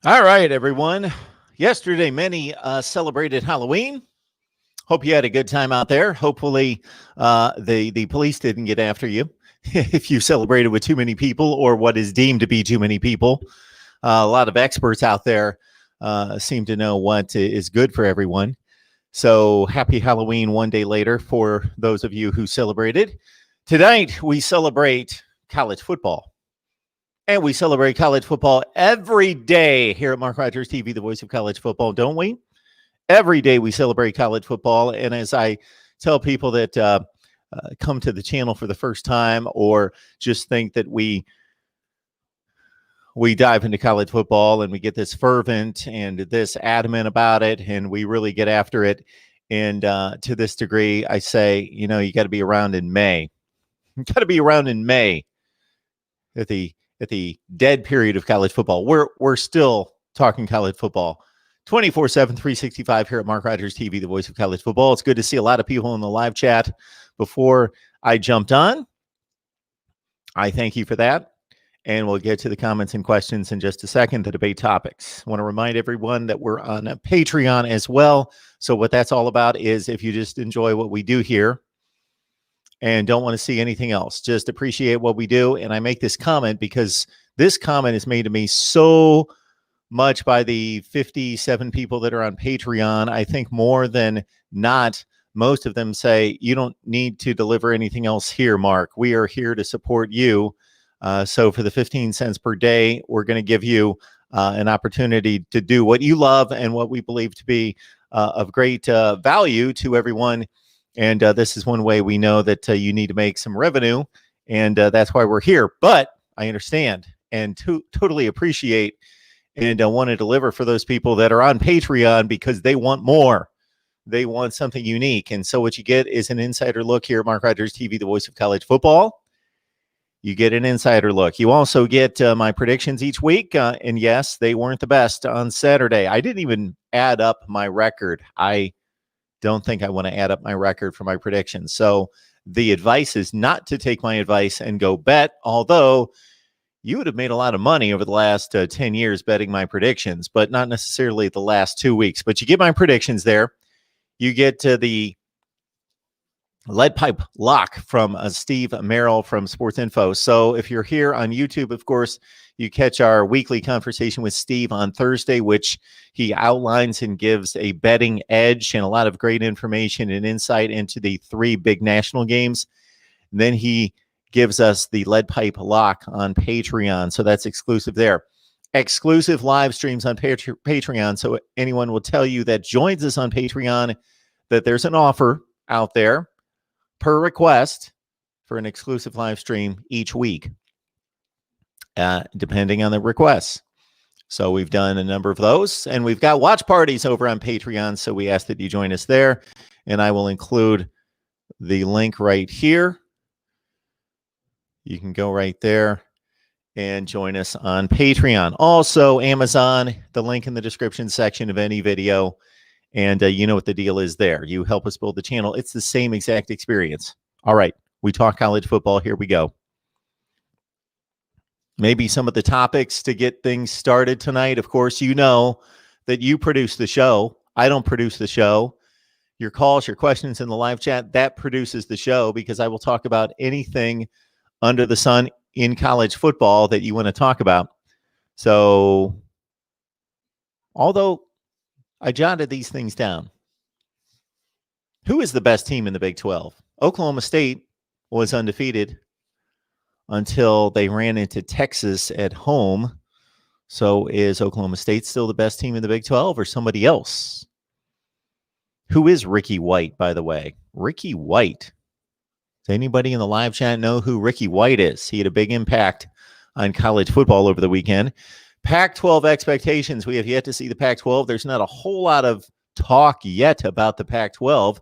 All right, everyone. Yesterday, many celebrated Halloween. Hope you had a good time out there. Hopefully, the police didn't get after you if you celebrated with too many people or what is deemed to be too many people. A lot of experts out there seem to know what is good for everyone. So, happy Halloween one day later for those of you who celebrated. Tonight, we celebrate college football. And we celebrate college football every day here at Mark Rogers TV, the voice of college football, don't we? Every day we celebrate college football. And as I tell people that come to the channel for the first time or just think that we dive into college football and we get this fervent and this adamant about it and we really get after it. And to this degree, I say, you got to be around in May. You got to be around in May at the dead period of college football. We're still talking college football 24/7, 365 here at Mark Rogers TV, the voice of college football. It's good to see a lot of people in the live chat before I jumped on. I thank you for that. And we'll get to the comments and questions in just a second, the debate topics. I want to remind everyone that we're on a Patreon as well. So what that's all about is if you just enjoy what we do here, and don't want to see anything else. Just appreciate what we do. And I make this comment because this comment is made to me so much by the 57 people that are on Patreon. I think more than not, most of them say, you don't need to deliver anything else here, Mark. We are here to support you. So for the 15 cents per day, we're going to give you an opportunity to do what you love and what we believe to be of great value to everyone. And this is one way we know that you need to make some revenue, and that's why we're here. But I understand and totally appreciate and want to deliver for those people that are on Patreon because they want more. They want something unique. And so what you get is an insider look here at Mark Rogers TV, the voice of college football. You get an insider look. You also get my predictions each week. And yes, they weren't the best on Saturday. I didn't even add up my record. I don't think I want to add up my record for my predictions. So the advice is not to take my advice and go bet, although you would have made a lot of money over the last 10 years betting my predictions, but not necessarily the last 2 weeks. But you get my predictions there. You get the lead pipe lock from Steve Merrill from Sports Info. So if you're here on YouTube, of course, you catch our weekly conversation with Steve on Thursday, which he outlines and gives a betting edge and a lot of great information and insight into the 3 big national games. And then he gives us the lead pipe lock on Patreon. So that's exclusive there. Exclusive live streams on Patreon. So anyone will tell you that joins us on Patreon that there's an offer out there per request for an exclusive live stream each week, depending on the requests. So we've done a number of those, and we've got watch parties over on Patreon, so we ask that you join us there, and I will include the link right here. You can go right there and join us on Patreon. Also, Amazon, the link in the description section of any video. And you know what the deal is there. You help us build the channel. It's the same exact experience. All right. We talk college football. Here we go. Maybe some of the topics to get things started tonight. Of course, you know that you produce the show. I don't produce the show. Your calls, your questions in the live chat, that produces the show because I will talk about anything under the sun in college football that you want to talk about. So, although I jotted these things down. Who is the best team in the Big 12? Oklahoma State was undefeated until they ran into Texas at home. So is Oklahoma State still the best team in the Big 12 or somebody else? Who is Ricky White, by the way? Ricky White. Does anybody in the live chat know who Ricky White is? He had a big impact on college football over the weekend. Pac-12 expectations. We have yet to see the Pac-12. There's not a whole lot of talk yet about the Pac-12.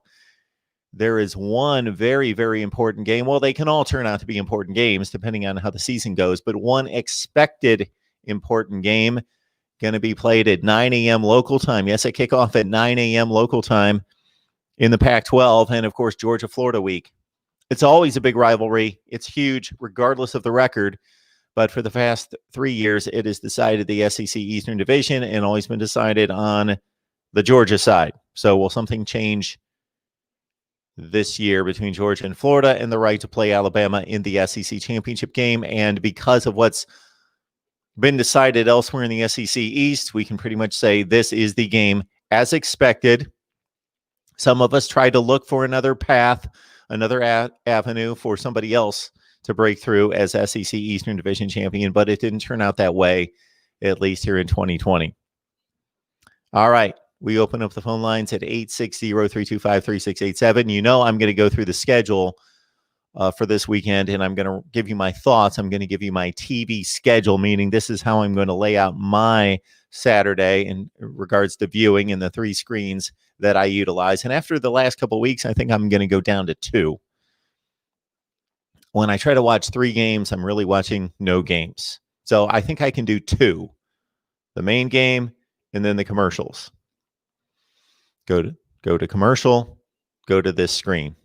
There is one very, very important game. Well, they can all turn out to be important games depending on how the season goes, but one expected important game going to be played at 9 a.m. local time. Yes, a kickoff at 9 a.m. local time in the Pac-12, and of course, Georgia-Florida week. It's always a big rivalry. It's huge, regardless of the record. But for the past 3 years, it has decided the SEC Eastern Division and always been decided on the Georgia side. So will something change this year between Georgia and Florida and the right to play Alabama in the SEC championship game? And because of what's been decided elsewhere in the SEC East, we can pretty much say this is the game as expected. Some of us tried to look for another path, another avenue for somebody else to break through as SEC Eastern Division champion, but it didn't turn out that way, at least here in 2020. All right. We open up the phone lines at 860-325-3687. You know I'm going to go through the schedule for this weekend, and I'm going to give you my thoughts. I'm going to give you my TV schedule, meaning this is how I'm going to lay out my Saturday in regards to viewing and the 3 screens that I utilize. And after the last couple of weeks, I think I'm going to go down to 2. When I try to watch 3 games, I'm really watching no games. So I think I can do 2, the main game and then the commercials. Go to commercial, go to this screen.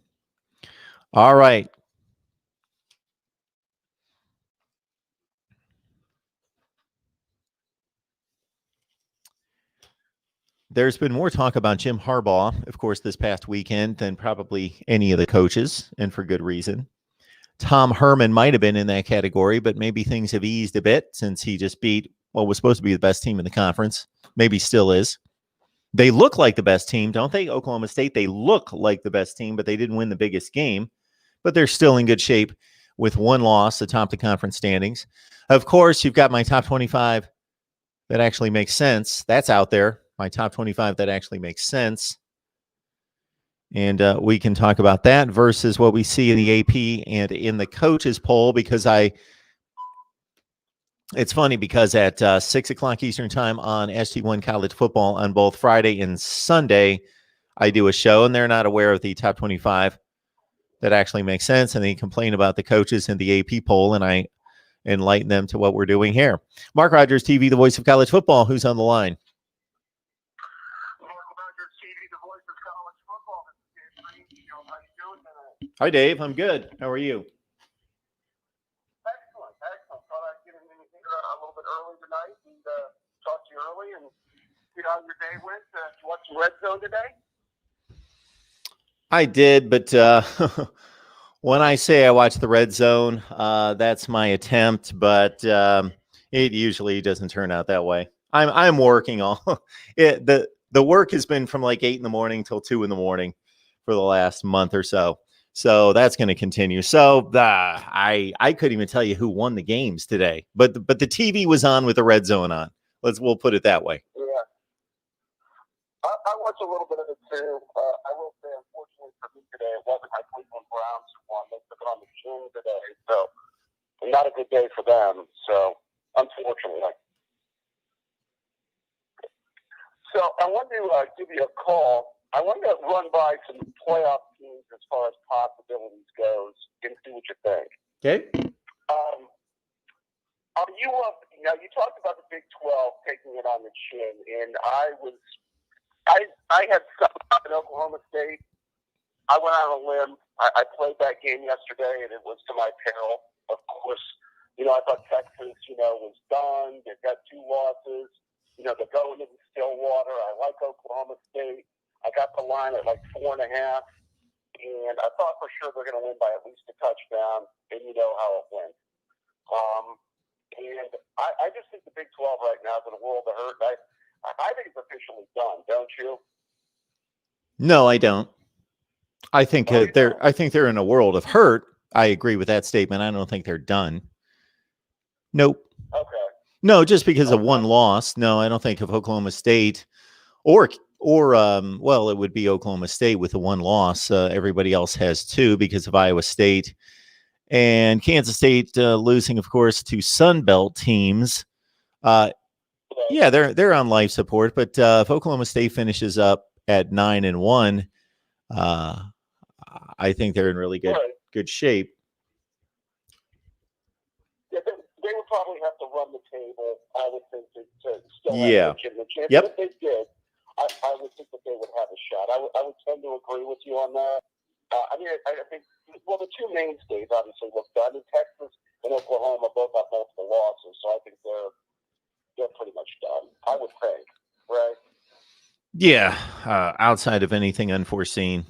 All right. There's been more talk about Jim Harbaugh, of course, this past weekend than probably any of the coaches, and for good reason. Tom Herman might have been in that category, but maybe things have eased a bit since he just beat what was supposed to be the best team in the conference. Maybe still is. They look like the best team, don't they? Oklahoma State, they look like the best team, but they didn't win the biggest game. But they're still in good shape with 1 loss atop the conference standings. Of course, you've got my top 25 that actually makes sense. That's out there. My top 25 that actually makes sense. And we can talk about that versus what we see in the AP and in the coaches poll, because it's funny because at 6 o'clock Eastern time on SG1 College Football on both Friday and Sunday, I do a show, and they're not aware of the top 25 that actually makes sense. And they complain about the coaches in the AP poll, and I enlighten them to what we're doing here. MarkRogersTV, the voice of college football. Who's on the line? MarkRogersTV, the voice of college football. How you doing tonight? Hi, Dave. I'm good. How are you? Excellent. Thought I'd get in here a little bit early tonight and talk to you early and see how your day went. Did you watch the Red Zone today? I did, but when I say I watch the Red Zone, that's my attempt, but it usually doesn't turn out that way. I'm working all it. The work has been from like 8 a.m. till 2 a.m. for the last month or so. So that's going to continue. So I couldn't even tell you who won the games today, but the TV was on with the Red Zone on. We'll put it that way. Yeah, I watched a little bit of it too. I will say, unfortunately for me today, it wasn't my Cleveland Browns who won. They took it on the chin today, so not a good day for them. So unfortunately. So I wanted to give you a call. I wanted to run by some playoff teams as far as possibilities goes and see what you think. Okay. Are you now? You talked about the Big 12 taking it on the chin, and I had something up in Oklahoma State. I went on a limb. I played that game yesterday, and it was to my peril. Of course, I thought Texas, was done. They've got 2 losses. They're going into Stillwater. I like Oklahoma State. I got the line at like 4.5, and I thought for sure they're going to win by at least a touchdown, and you know how it went. And I just think the Big 12 right now is in a world of hurt. I think it's officially done, don't you? No, I don't. I think they're in a world of hurt. I agree with that statement. I don't think they're done. Nope. Okay. No, just because of 1 loss. No, I don't think of Oklahoma State or well, it would be Oklahoma State with the 1 loss. Everybody else has 2 because of Iowa State and Kansas State losing, of course, to Sun Belt teams. Yeah, they're on life support, but if Oklahoma State finishes up at 9-1, I think they're in really good shape. Yeah, they would probably have to run the table, I would think, to still have the chance. Yep. If they did, I would think that they would have a shot. I would tend to agree with you on that. I think, well, the two mainstays obviously look good. I mean, Texas and Oklahoma both have multiple losses, so I think they're pretty much done, I would think, right? Yeah, outside of anything unforeseen.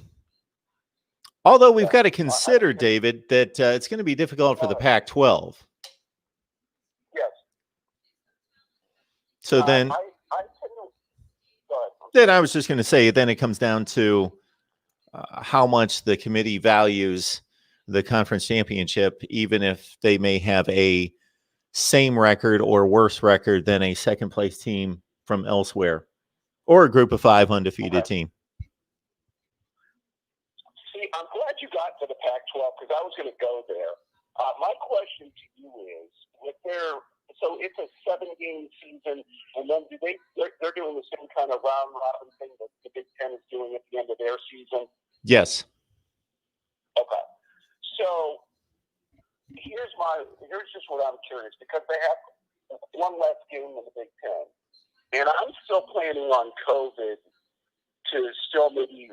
Although we've got to consider, David, that it's going to be difficult for the Pac-12. Yes. So then, I was just going to say, then it comes down to how much the committee values the conference championship, even if they may have a same record or worse record than a second place team from elsewhere, or a group of 5 undefeated team. See, I'm glad you got to the Pac-12 because I was going to go there. My question to you is, so it's a 7-game season, and then they're doing the same kind of round robin thing that the Big Ten is doing at the end of their season? Yes. Okay. So here's just what I'm curious, because they have one less game in the Big Ten, and I'm still planning on COVID to still maybe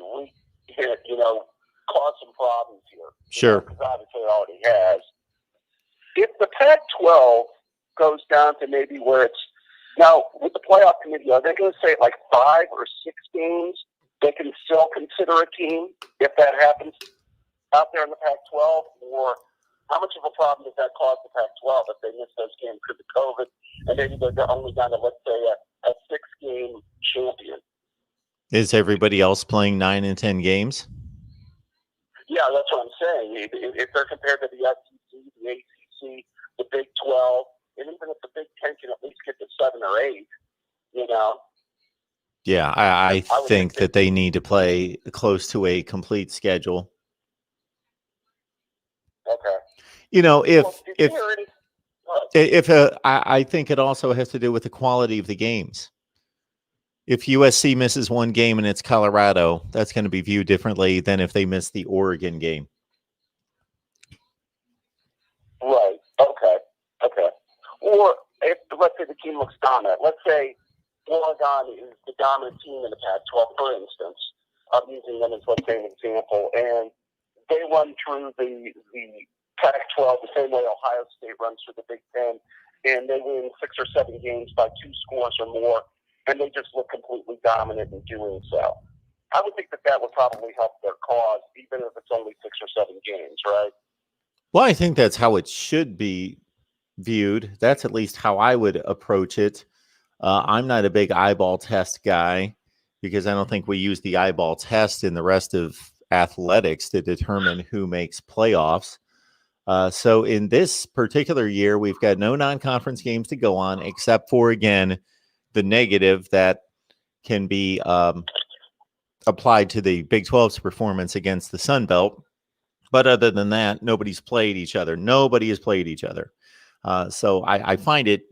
hit, cause some problems here. Sure. Because obviously it already has. If the Pac-12 goes down to maybe where it's now with the playoff committee, are they going to say like 5 or 6 games? They can still consider a team if that happens out there in the Pac-12, or how much of a problem does that cause the Pac-12 if they miss those games because of COVID, and maybe they're only down to, let's say, a 6-game champion? Is everybody else playing 9 and 10 games? Yeah, that's what I'm saying. If they're compared to the SEC, the ACC, the Big 12, and even if the Big 10 can at least get to 7 or 8, Yeah, I think that they need to play close to a complete schedule. Okay. I think it also has to do with the quality of the games. If USC misses one game and it's Colorado, that's going to be viewed differently than if they miss the Oregon game. Right. Okay. Or if, let's say, the team looks dominant. Let's say Oregon is the dominant team in the Pac-12, for instance. I'm using them as, let's say, an example. And they run through the Pac-12 the same way Ohio State runs through the Big Ten, and they win 6 or 7 games by 2 scores or more, and they just look completely dominant in doing so. I would think that would probably help their cause, even if it's only 6 or 7 games, right? Well, I think that's how it should be viewed. That's at least how I would approach it. I'm not a big eyeball test guy because I don't think we use the eyeball test in the rest of athletics to determine who makes playoffs. So in this particular year, we've got no non-conference games to go on, except for, again, the negative that can be applied to the Big 12's performance against the Sun Belt. But other than that, nobody's played each other. Nobody has played each other. So I find it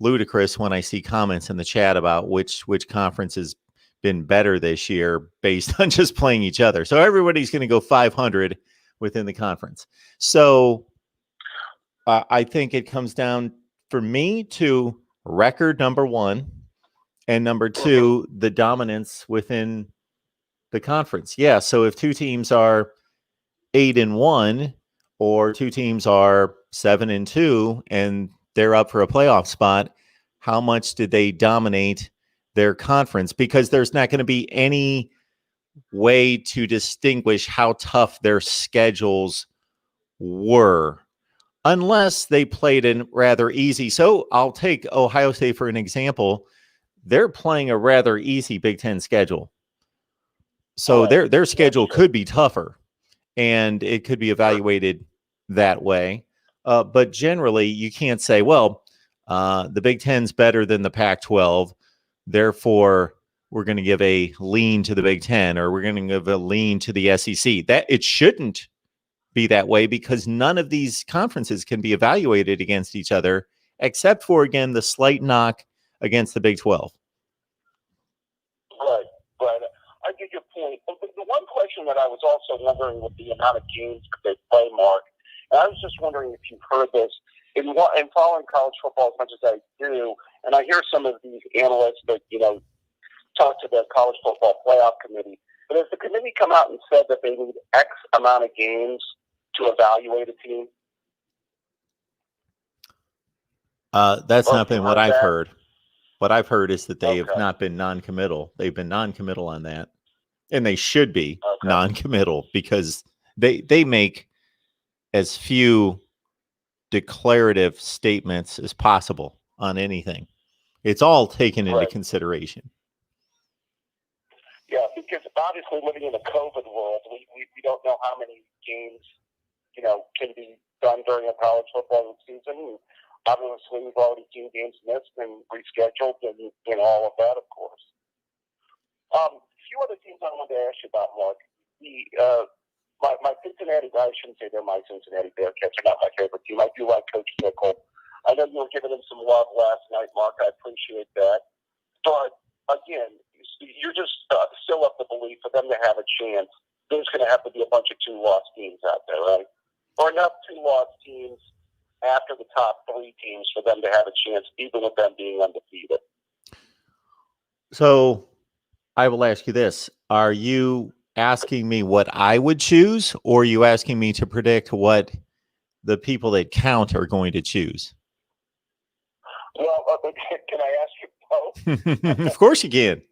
ludicrous when I see comments in the chat about which conference has been better this year based on just playing each other. So everybody's going to go 500 within the conference. So I think it comes down for me to record, number one, and number two, the dominance within the conference. Yeah. So if 2 teams are 8-1 or 2 teams are 7-2 and they're up for a playoff spot, how much did they dominate their conference? Because there's not going to be any way to distinguish how tough their schedules were unless they played in rather easy. So I'll take Ohio State for an example. They're playing a rather easy Big Ten schedule. So their schedule could be tougher, and it could be evaluated that way. But generally, you can't say, well, the Big Ten's better than the Pac-12, therefore we're going to give a lean to the Big Ten, or we're going to give a lean to the SEC. That it shouldn't be that way, because none of these conferences can be evaluated against each other, except for, again, the slight knock against the Big 12. Right. I get your point. But the one question that I was also wondering with the amount of games that they play, Mark, and I was just wondering if you've heard this, in following college football as much as I do, and I hear some of these analysts that, talk to the college football playoff committee, But has the committee come out and said that they need X amount of games to evaluate a team? That's Or not have you been what heard I've that? heard. What I've heard is that they have Okay. not been non-committal. They've been non-committal on that, and they should be Okay. non-committal because they make as few declarative statements as possible on anything. It's all taken into Right. consideration. Yeah, because obviously living in a COVID world, we don't know how many games, can be done during a college football season. And obviously, we've already seen games missed and rescheduled and all of that, of course. A few other teams I wanted to ask you about, Mark. My Cincinnati, I shouldn't say they're my Cincinnati Bearcats. They're not my favorite team. I do like Coach Fickle. I know you were giving him some love last night, Mark. I appreciate that. But, again, you're just still of the belief for them to have a chance. There's going to have to be a bunch of two-loss teams out there, right? Or enough two-loss teams after the top three teams for them to have a chance, even with them being undefeated. So I will ask you this. Are you asking me what I would choose, or are you asking me to predict what the people that count are going to choose? Well, can I ask you both? Of course you can.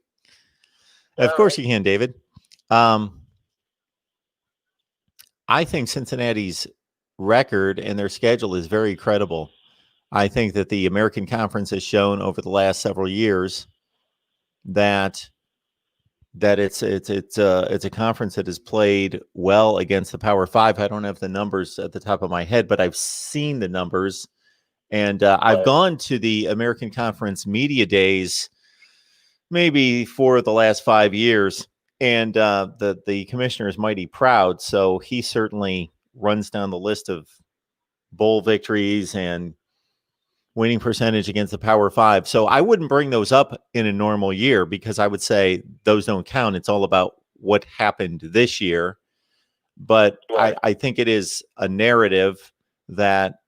Of course right. you can, David. I think Cincinnati's record and their schedule is very credible. I think that the American Conference has shown over the last several years that it's a conference that has played well against the Power Five. I don't have the numbers at the top of my head, but I've seen the numbers, and I've gone to the American Conference media days maybe for the last 5 years, and the commissioner is mighty proud. So he certainly runs down the list of bowl victories and winning percentage against the Power Five. So I wouldn't bring those up in a normal year because I would say those don't count. It's all about what happened this year. But I think it is a narrative that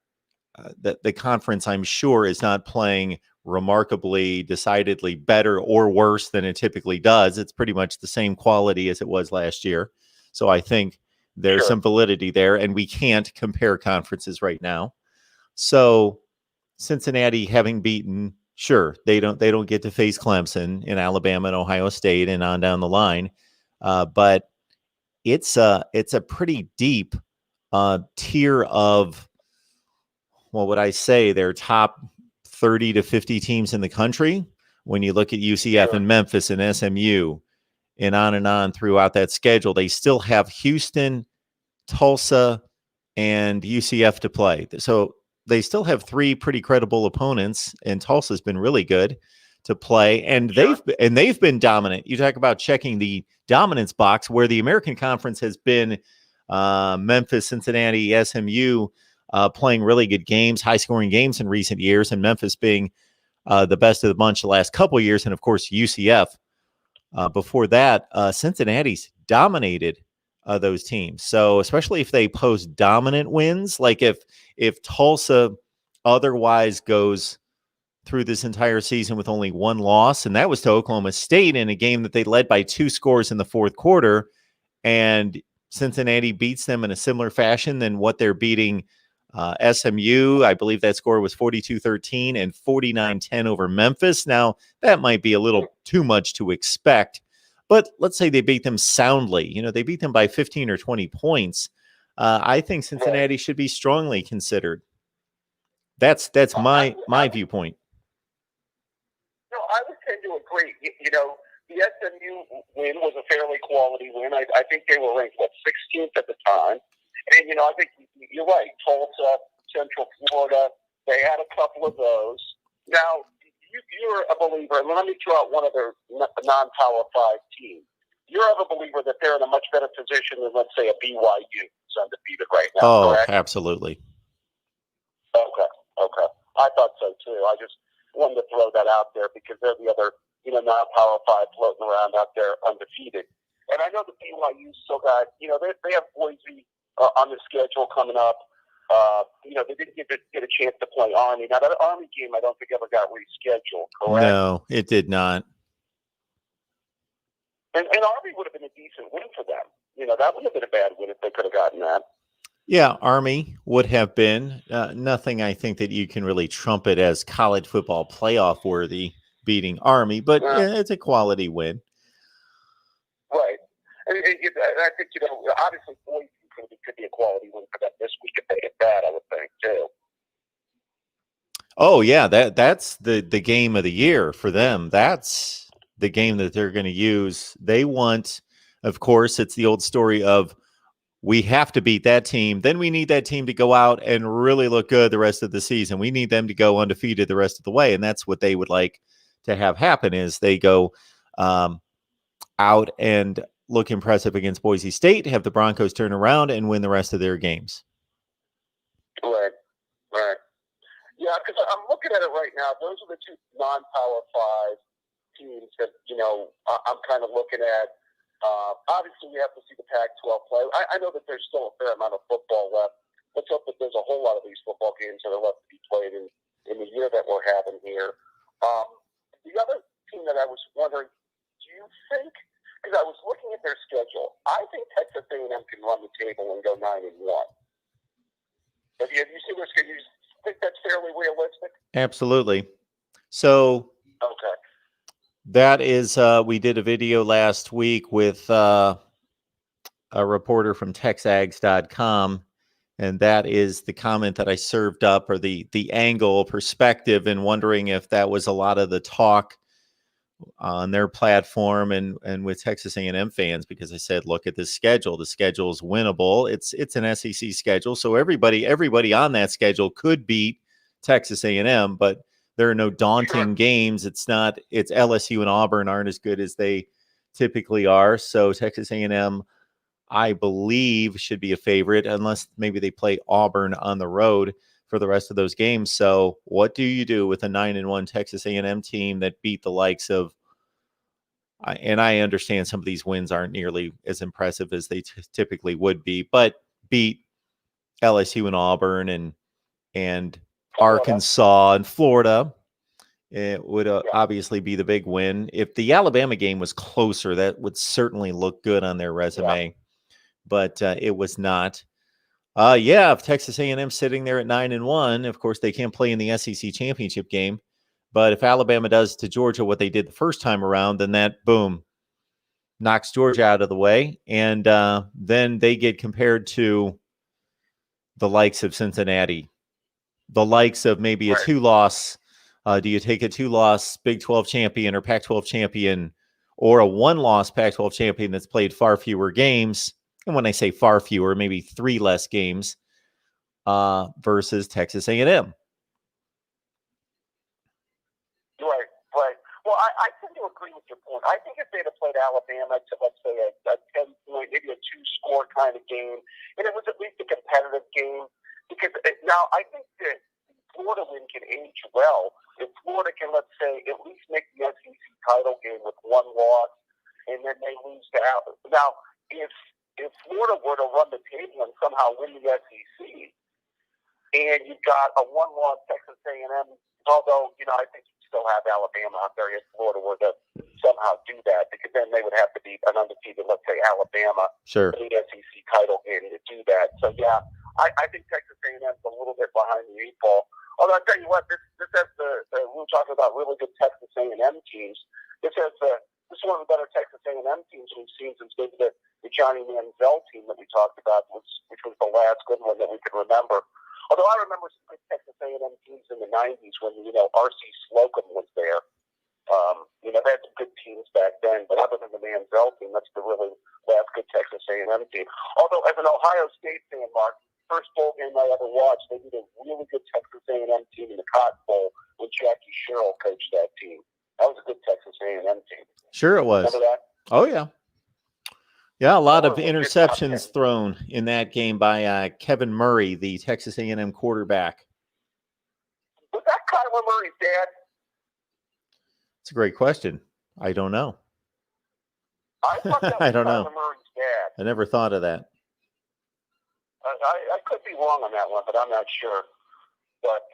that the conference, I'm sure, is not playing remarkably, decidedly better or worse than it typically does. It's pretty much the same quality as it was last year. So I think there's some validity there, and we can't compare conferences right now. So Cincinnati having beaten, sure, they don't get to face Clemson in Alabama and Ohio State and on down the line, but it's a pretty deep tier of, what would I say, their top 30 to 50 teams in the country. When you look at UCF and Memphis and SMU and on throughout that schedule, they still have Houston, Tulsa, and UCF to play. So they still have three pretty credible opponents, and Tulsa's been really good to play, and they've been dominant. You talk about checking the dominance box, where the American Conference has been Memphis, Cincinnati, SMU playing really good games, high-scoring games in recent years, and Memphis being the best of the bunch the last couple of years, and of course UCF. Before that, Cincinnati's dominated those teams. So especially if they post dominant wins, like if Tulsa otherwise goes through this entire season with only one loss, and that was to Oklahoma State in a game that they led by 2 scores in the fourth quarter, and Cincinnati beats them in a similar fashion than what they're beating SMU. I believe that score was 42-13 and 49-10 over Memphis. Now, that might be a little too much to expect, but let's say they beat them soundly. They beat them by 15 or 20 points. I think Cincinnati should be strongly considered. That's my viewpoint. No, I would tend to agree. The SMU win was a fairly quality win. I think they were ranked, 16th at the time. And, I think you're right. Tulsa, Central Florida, they had a couple of those. Now, you're a believer, and let me throw out one of their non-Power 5 teams. You're of a believer that they're in a much better position than, let's say, a BYU who's undefeated right now, correct? Absolutely. Okay. I thought so, too. I just wanted to throw that out there because they're the other, non-Power 5 floating around out there undefeated. And I know the BYU still got, they have Boise on the schedule coming up. They didn't get a chance to play Army. Now, that Army game I don't think ever got rescheduled, correct? No, it did not. And Army would have been a decent win for them. That wouldn't have been a bad win if they could have gotten that. Yeah, Army would have been nothing. I think that you can really trumpet as college football playoff worthy beating Army, but yeah, it's a quality win. Right. And I think, obviously Boise could be a quality win for them this week if they get that, I would think, too. Oh, yeah, that's the game of the year for them. That's the game that they're going to use. They want, of course, it's the old story of we have to beat that team. Then we need that team to go out and really look good the rest of the season. We need them to go undefeated the rest of the way. And that's what they would like to have happen is they go out and look impressive against Boise State, have the Broncos turn around and win the rest of their games. Right. Yeah, because I'm looking at it right now. Those are the two non-Power 5 teams that, I'm kind of looking at. Obviously, we have to see the Pac-12 play. I know that there's still a fair amount of football left. Let's hope that there's a whole lot of these football games that are left to be played in the year that we're having here. The other team that I was wondering, do you think, because I was looking at their schedule, I think Texas A&M can run the table and go 9-1. Have you seen their schedule? Do you think that's fairly realistic? Absolutely. So okay. That is, we did a video last week with a reporter from TexAgs.com, and that is the comment that I served up, or the angle perspective, and wondering if that was a lot of the talk on their platform and with Texas A&M fans, because I said, look at this schedule. The schedule is winnable. It's an SEC schedule, so everybody on that schedule could beat Texas A&M, but there are no daunting games. It's LSU and Auburn aren't as good as they typically are. So Texas A&M, I believe, should be a favorite, unless maybe they play Auburn on the road for the rest of those games. So what do you do with a 9-1 Texas A&M team that beat the likes of, and I understand some of these wins aren't nearly as impressive as they typically would be, but beat LSU and Auburn and Arkansas and Florida? It would obviously be the big win. If the Alabama game was closer, that would certainly look good on their resume, but it was not. If Texas A&M sitting there at 9-1, of course they can't play in the SEC championship game. But if Alabama does to Georgia what they did the first time around, then that, boom, knocks Georgia out of the way. And then they get compared to the likes of Cincinnati, the likes of maybe a 2-loss. Do you take a 2-loss Big 12 champion or Pac-12 champion, or a 1-loss Pac-12 champion that's played far fewer games? And when I say far fewer, maybe 3 less games versus Texas A&M. Right. Well, I tend to agree with your point. I think if they'd have played Alabama to, let's say, a 10-point, maybe a 2-score kind of game, and it was at least a competitive game, because now I think that Florida win can age well. If Florida can, let's say, at least make the SEC title game with 1 loss, and then they lose to Alabama. Now, if Florida were to run the table and somehow win the SEC, and you've got a 1-loss Texas A&M, although, I think you still have Alabama out there if Florida were to somehow do that, because then they would have to be an undefeated, let's say, Alabama in the SEC title game to do that. So, yeah, I think Texas A&M is a little bit behind the 8 ball. Although I'll tell you what, this has we were talking about really good Texas A&M teams. This is one of the better Texas A&M teams we've seen since maybe the Johnny Manziel team that we talked about, which was the last good one that we could remember. Although I remember some good Texas A&M teams in the 90s when, R.C. Slocum was there. They had some good teams back then, but other than the Manziel team, that's the really last good Texas A&M team. Although as an Ohio State fan, Mark, first bowl game I ever watched, they beat a really good Texas A&M team in the Cotton Bowl when Jackie Sherrill coached that team. That was a good Texas A&M team. Sure it was. Remember that? Oh, yeah. Yeah, a lot of interceptions thrown in that game by Kevin Murray, the Texas A&M quarterback. Was that Kyler Murray's dad? It's a great question. I don't know. I thought that was Kyler Murray's dad. I never thought of that. I could be wrong on that one, but I'm not sure. But,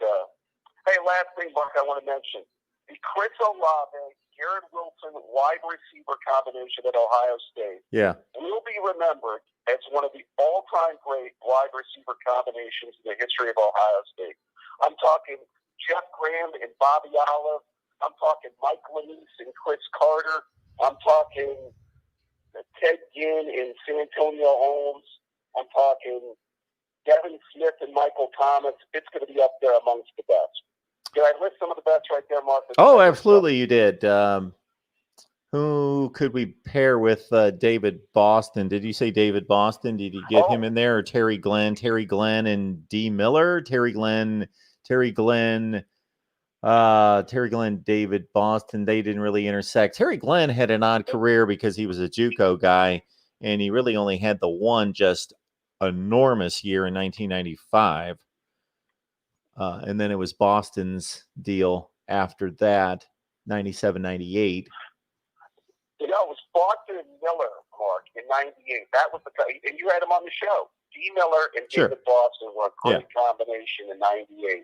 hey, last thing, Mark, I want to mention. the Chris Olave, Garrett Wilson wide receiver combination at Ohio State will be remembered as one of the all-time great wide receiver combinations in the history of Ohio State. I'm talking Jeff Graham and Bobby Olive. I'm talking Mike Lanise and Chris Carter. I'm talking Ted Ginn and Santonio Holmes. I'm talking Devin Smith and Michael Thomas. It's going to be up there amongst the best. Did I list some of the best right there, Mark? Oh, absolutely, you did. Who could we pair with David Boston? Did you say David Boston? Did you get him in there, or Terry Glenn? Terry Glenn and D. Miller? Terry Glenn, David Boston. They didn't really intersect. Terry Glenn had an odd career because he was a JUCO guy, and he really only had the one just enormous year in 1995. And then it was Boston's deal after that, 97, 98. You know, it was Boston and Miller, Mark, in 98. That was the guy, and you had him on the show. D. Miller and David Boston were a great combination in 98.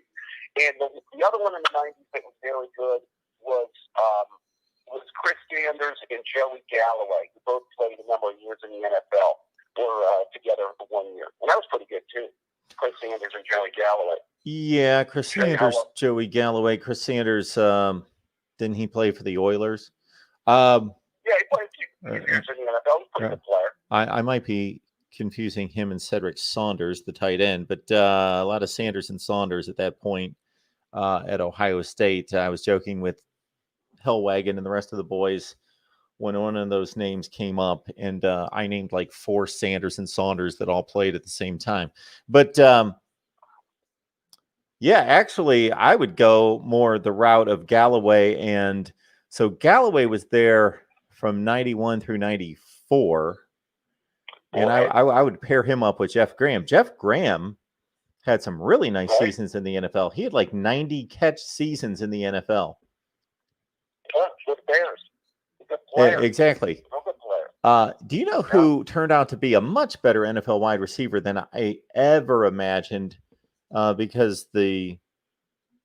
And the other one in the 90s that was very good was Chris Sanders and Joey Galloway, who both played a number of years in the NFL. Were together for 1 year. And that was pretty good, too. Chris Sanders and Joey Galloway. Yeah, Chris Sanders, Joey Galloway. Chris Sanders, didn't he play for the Oilers? Yeah, he played a few years in the NFL. He's a pretty good player. I might be confusing him and Cedric Saunders, the tight end, but a lot of Sanders and Saunders at that point at Ohio State. I was joking with Hellwagon and the rest of the boys when one of those names came up, and I named like 4 Sanders and Saunders that all played at the same time. But yeah, actually, I would go more the route of Galloway. And so Galloway was there from 91 through 94. And I would pair him up with Jeff Graham. Jeff Graham had some really nice seasons in the NFL. He had like 90 catch seasons in the NFL. Yeah, with Bears. Good player. Yeah, exactly. Good player. Do you know who turned out to be a much better NFL wide receiver than I ever imagined? Because the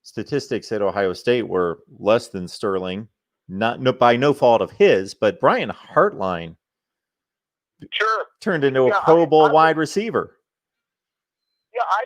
statistics at Ohio State were less than sterling, by no fault of his, but Brian Hartline turned into a Pro Bowl wide receiver. Yeah, I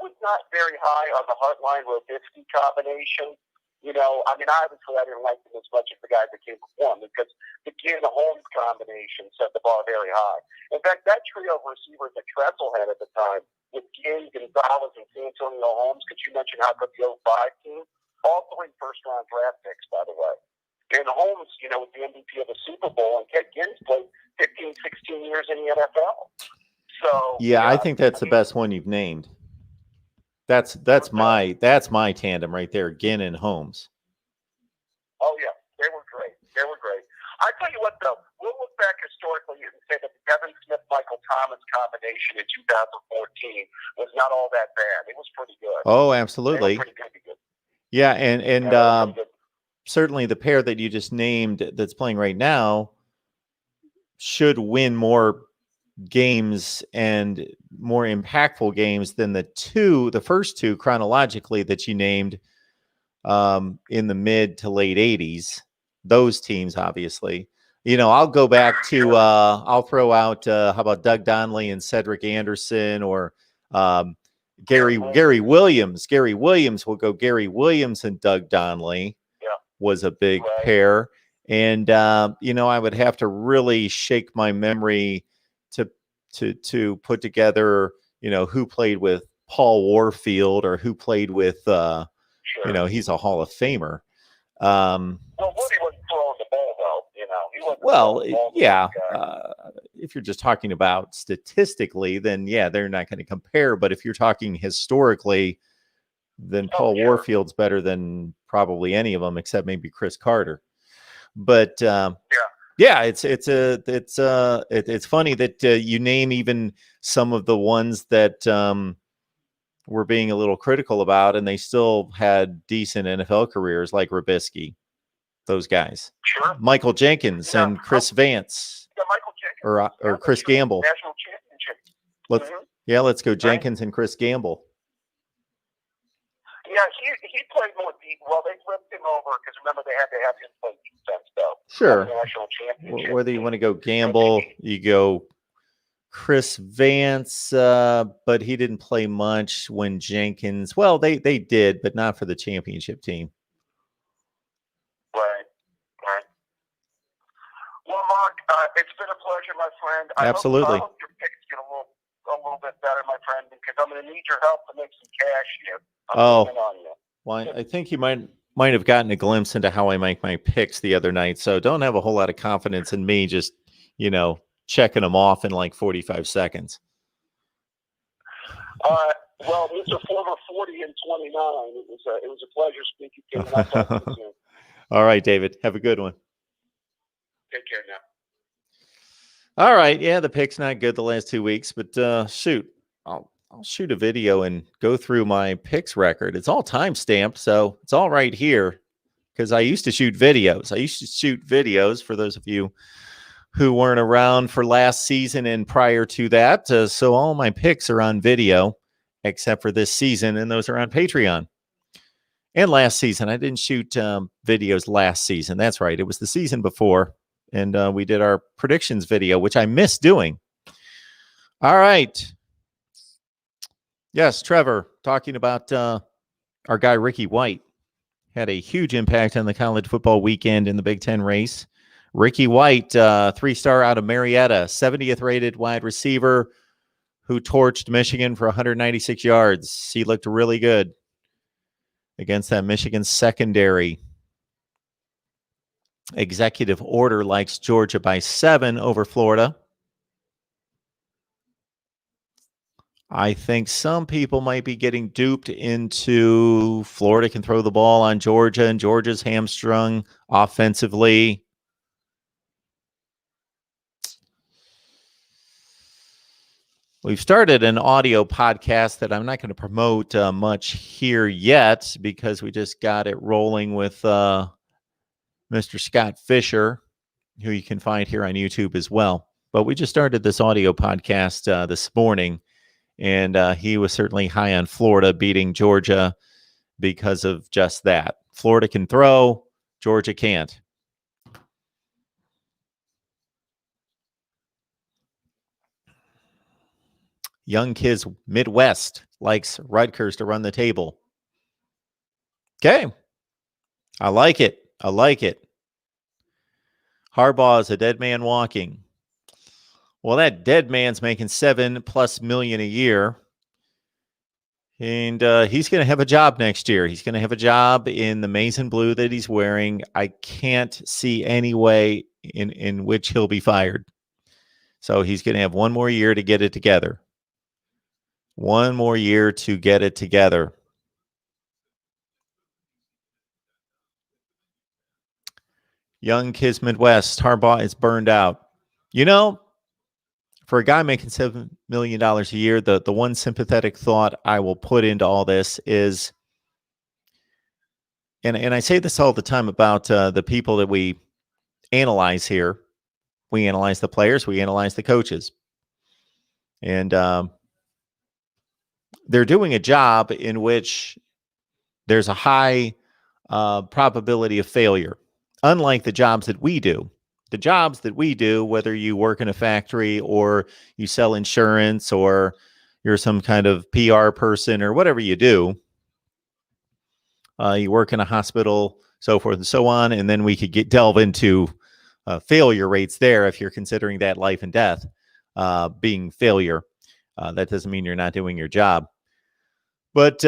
was not very high on the Hartline-Robisky combination. You know, I mean, obviously I didn't like them as much as the guys that came before them because the Ginn-Holmes combination set the bar very high. In fact, that trio of receivers that Tressel had at the time with Ginn, Gonzalez, and Santonio Holmes, could you mention how good the 05 team? All 3 first-round draft picks, by the way. And Holmes, you know, was the MVP of the Super Bowl, and Ted Ginn's played 15, 16 years in the NFL. So yeah, I think that's the best one you've named. That's my tandem right there, Ginn and Holmes. Oh yeah, they were great. I tell you what, though, we'll look back historically and say that the Devin Smith-Michael Thomas combination in 2014 was not all that bad. It was pretty good. Oh, absolutely. Pretty good. Yeah, and certainly the pair that you just named that's playing right now should win more games and more impactful games than the first two chronologically that you named in the mid to late 80s. Those teams, obviously. You know, I'll go back to I'll throw out how about Doug Donnelly and Cedric Anderson, or Gary Williams. Gary Williams, will go Gary Williams and Doug Donnelly. Was a big pair. And you know, I would have to really shake my memory to put together, you know, who played with Paul Warfield or who played with you know, he's a Hall of Famer. Well, Woody wasn't throwing the ball, though. You know, he wasn't. Well, yeah. If you're just talking about statistically, then yeah, they're not going to compare. But if you're talking historically, then Paul Warfield's better than probably any of them, except maybe Chris Carter. But yeah, it's funny that you name even some of the ones that we're being a little critical about, and they still had decent NFL careers, like Robisky, those guys. Sure. Michael Jenkins and Chris Vance. Yeah, Michael Jenkins. Or Chris Gamble. National championship. Let's go Jenkins and Chris Gamble. Yeah, he played more deep. Well, they flipped him over because remember they had to have him play defense though. Sure. National championship. Whether you want to go Gamble, you go Chris Vance, but he didn't play much when Jenkins. Well, they did, but not for the championship team. Right. Well, Mark, it's been a pleasure, my friend. Absolutely. I hope your picks get a little bit better, my friend, because I'm going to need your help to make some cash here. I'm leaning on you. Well, I think you might have gotten a glimpse into how I make my picks the other night, so don't have a whole lot of confidence in me just, checking them off in like 45 seconds. Well, Mr. Former 40 and 29, it was a pleasure speaking to you, and I'll talk to you soon. All right, David. Have a good one. Take care now. All right. Yeah, the pick's not good the last 2 weeks, but shoot, I'll shoot a video and go through my picks record. It's all time stamped, so it's all right here because I used to shoot videos. For those of you who weren't around for last season and prior to that. So all my picks are on video except for this season, and those are on Patreon. And last season, I didn't shoot videos last season. That's right. It was the season before. And we did our predictions video, which I missed doing. All right. Yes, Trevor, talking about our guy Ricky White. Had a huge impact on the college football weekend in the Big Ten race. Ricky White, 3-star out of Marietta, 70th rated wide receiver who torched Michigan for 196 yards. He looked really good against that Michigan secondary. Executive order likes Georgia by 7 over Florida. I think some people might be getting duped into Florida can throw the ball on Georgia and Georgia's hamstrung offensively. We've started an audio podcast that I'm not going to promote much here yet because we just got it rolling with Mr. Scott Fisher, who you can find here on YouTube as well. But we just started this audio podcast this morning, and he was certainly high on Florida beating Georgia because of just that. Florida can throw, Georgia can't. Young Kids Midwest likes Rutgers to run the table. Okay. I like it. Harbaugh is a dead man walking. Well, that dead man's making $7+ million a year. And he's going to have a job next year. He's going to have a job in the maize and blue that he's wearing. I can't see any way in which he'll be fired. So he's going to have one more year to get it together. One more year to get it together. Young Kids Midwest, Harbaugh is burned out. For a guy making $7 million a year, the one sympathetic thought I will put into all this is, and I say this all the time about the people that we analyze here. We analyze the players, we analyze the coaches. And they're doing a job in which there's a high probability of failure, unlike the jobs that we do. The jobs that we do, whether you work in a factory or you sell insurance or you're some kind of PR person or whatever you do, you work in a hospital, so forth and so on, and then we could delve into failure rates there if you're considering that life and death being failure. That doesn't mean you're not doing your job. But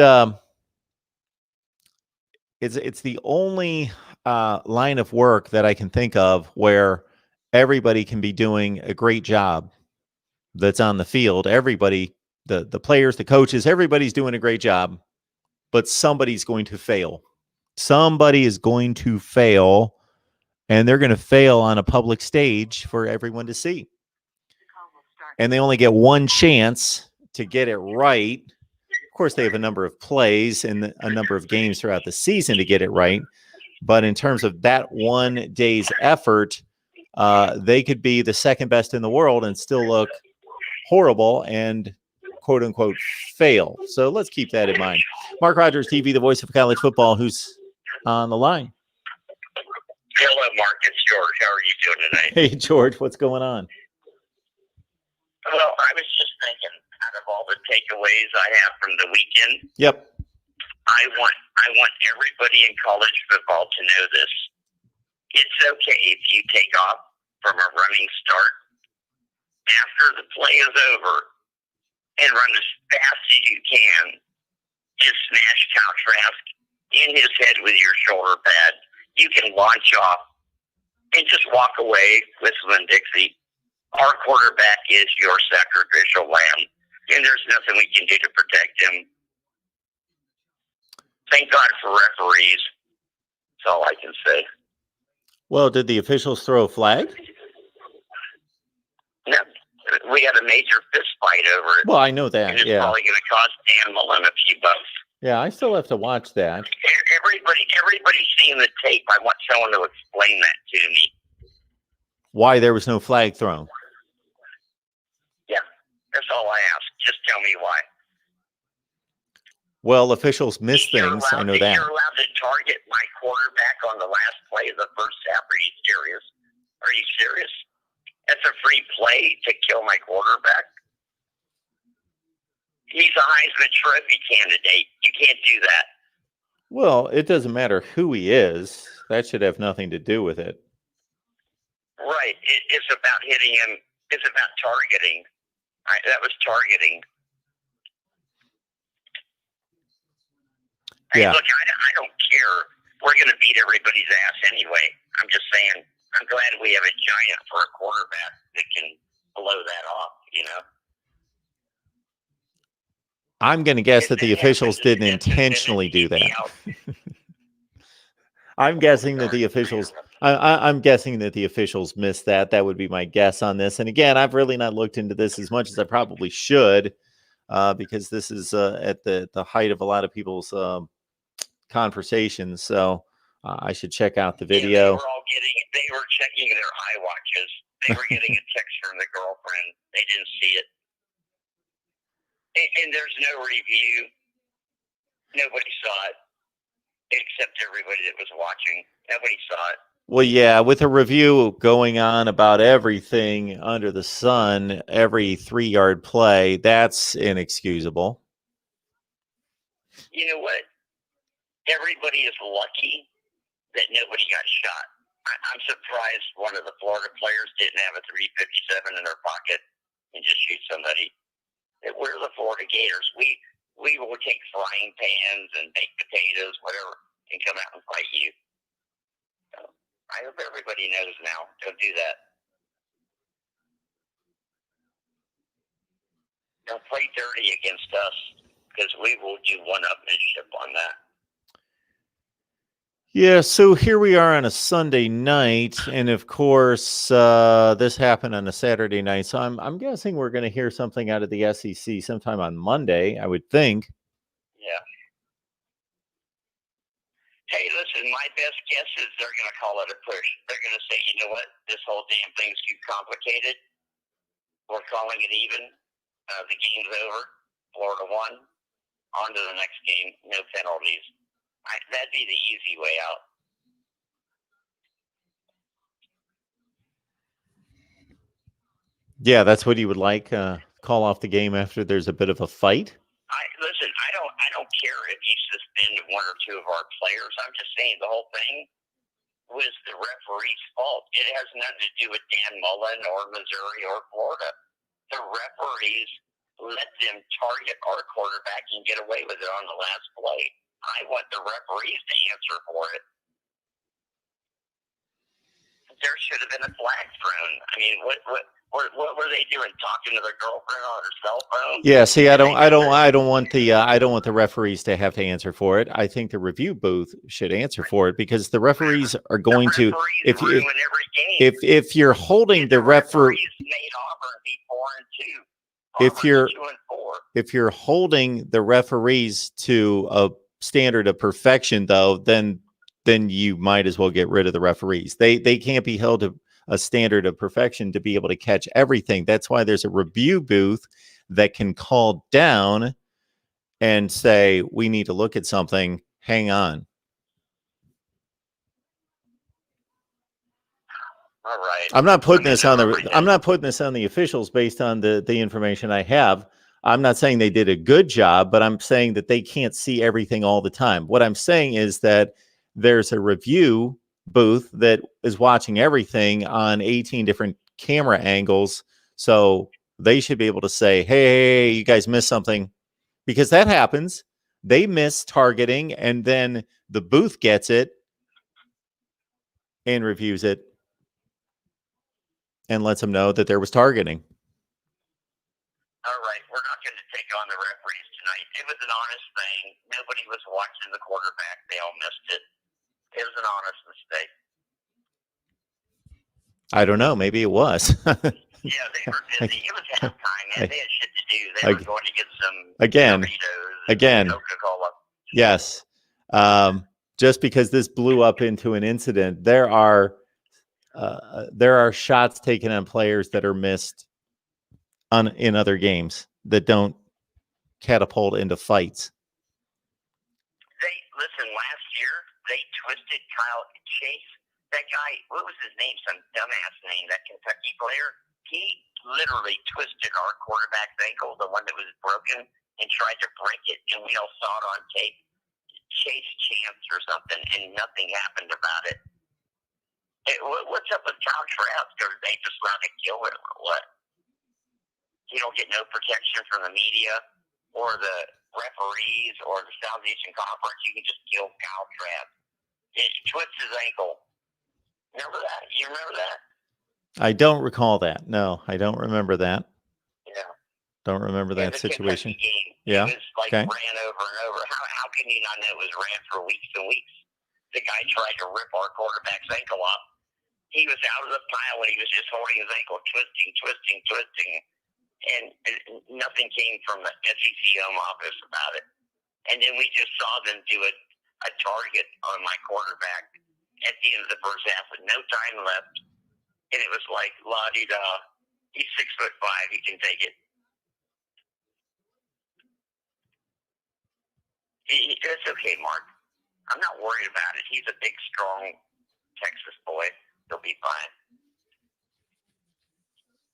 it's the only line of work that I can think of where everybody can be doing a great job that's on the field. Everybody, the players, the coaches, everybody's doing a great job, but somebody's going to fail. Somebody is going to fail, and they're going to fail on a public stage for everyone to see. And they only get one chance to get it right. Of course, they have a number of plays and a number of games throughout the season to get it right. But in terms of that one day's effort, they could be the second best in the world and still look horrible and quote unquote fail. So let's keep that in mind. Mark Rogers TV, the voice of college football, who's on the line. Hello, Mark. It's George. How are you doing tonight? Hey, George, what's going on? Well, I was just thinking, out of all the takeaways I have from the weekend, Yep. I want everybody in college football to know this. It's okay if you take off from a running start after the play is over and run as fast as you can. Just smash Kyle Trask in his head with your shoulder pad. You can launch off and just walk away, whistling Dixie. Our quarterback is your sacrificial lamb, and there's nothing we can do to protect him. Thank God for referees. That's all I can say. Well, did the officials throw a flag? No, we had a major fist fight over it. Well, I know that. And it's Yeah. probably going to cost Dan Mullen a few bucks. Yeah, I still have to watch that. Everybody's seen the tape. I want someone to explain that to me. Why there was no flag thrown? Yeah, that's all I ask. Just tell me why. Well, officials miss things. I know that. You're allowed to target my quarterback on the last play of the first half. Are you serious? Are you serious? That's a free play to kill my quarterback. He's a Heisman Trophy candidate. You can't do that. Well, it doesn't matter who he is. That should have nothing to do with it. Right. It's about hitting him. It's about targeting. That was targeting. Yeah. Hey, look, I don't care. We're going to beat everybody's ass anyway. I'm just saying, I'm glad we have a giant for a quarterback that can blow that off, you know? I'm going to guess that the officials didn't intentionally do that. I'm guessing that the officials. I'm guessing that the officials missed that. That would be my guess on this. And again, I've really not looked into this as much as I probably should, because this is at the height of a lot of people's conversations. So I should check out the video. They were checking their iWatches. They were getting a text from the girlfriend. They didn't see it. And there's no review. Nobody saw it, except everybody that was watching. Nobody saw it. Well, yeah, with a review going on about everything under the sun, every 3-yard play, that's inexcusable. You know what? Everybody is lucky that nobody got shot. I'm surprised one of the Florida players didn't have a .357 in their pocket and just shoot somebody. We're the Florida Gators. We will take frying pans and baked potatoes, whatever, and come out and fight you. So, I hope everybody knows now. Don't do that. Don't play dirty against us, because we will do one-upmanship on that. Yeah, so here we are on a Sunday night, and of course, this happened on a Saturday night. So I'm guessing we're going to hear something out of the SEC sometime on Monday, I would think. Yeah. Hey, listen, my best guess is they're going to call it a push. They're going to say, you know what, this whole damn thing's too complicated. We're calling it even. The game's over. Florida won. On to the next game. No penalties. That'd be the easy way out. Yeah, that's what you would like. Call off the game after there's a bit of a fight. Listen, I don't care if you suspend one or two of our players. I'm just saying the whole thing was the referee's fault. It has nothing to do with Dan Mullen or Missouri or Florida. The referees let them target our quarterback and get away with it on the last play. I want the referees to answer for it. There should have been a flag thrown. I mean, what were they doing? Talking to their girlfriend on her cell phone? Yeah, see, I don't want the referees to have to answer for it. I think the review booth should answer for it, because the referees are going to. If you're holding the referee, made Auburn be 4-2. If you're holding the referees to a standard of perfection, though, then you might as well get rid of the referees. They can't be held to a standard of perfection to be able to catch everything. That's why there's a review booth that can call down and say, we need to look at something. Hang on. All right. I'm not putting this on the officials based on the information I have. I'm not saying they did a good job, but I'm saying that they can't see everything all the time. What I'm saying is that there's a review booth that is watching everything on 18 different camera angles. So they should be able to say, hey, you guys missed something, because that happens. They miss targeting, and then the booth gets it and reviews it and lets them know that there was targeting. All right, we're not going to take on the referees tonight. It was an honest thing. Nobody was watching the quarterback. They all missed it. It was an honest mistake. I don't know. Maybe it was. Yeah, they were busy. It was halftime, man. They had shit to do. They were going to get some Doritos and Coca-Cola. Yes. Just because this blew up into an incident, there are shots taken on players that are missed in other games that don't catapult into fights. Listen, last year they twisted Kyle Chase. That guy, what was his name? Some dumbass name, that Kentucky player. He literally twisted our quarterback's ankle, the one that was broken, and tried to break it. And we all saw it on tape. Chase Chance or something, and nothing happened about it. Hey, what's up with Kyle Trask? Are they just allowed to kill it or what? You don't get no protection from the media or the referees or the Southeastern Conference. You can just kill Kyle Trask. It twists his ankle. Remember that? You remember that? I don't recall that. No, I don't remember that. Yeah. Don't remember that situation. Yeah. It was like ran over and over. How can you not know it was ran for weeks and weeks? The guy tried to rip our quarterback's ankle off. He was out of the pile and he was just holding his ankle, twisting. And nothing came from the SEC home office about it. And then we just saw them do a target on my quarterback at the end of the first half with no time left. And it was like, la-di-da, he's 6'5", he can take it. It's okay, Mark. I'm not worried about it. He's a big, strong Texas boy. He'll be fine.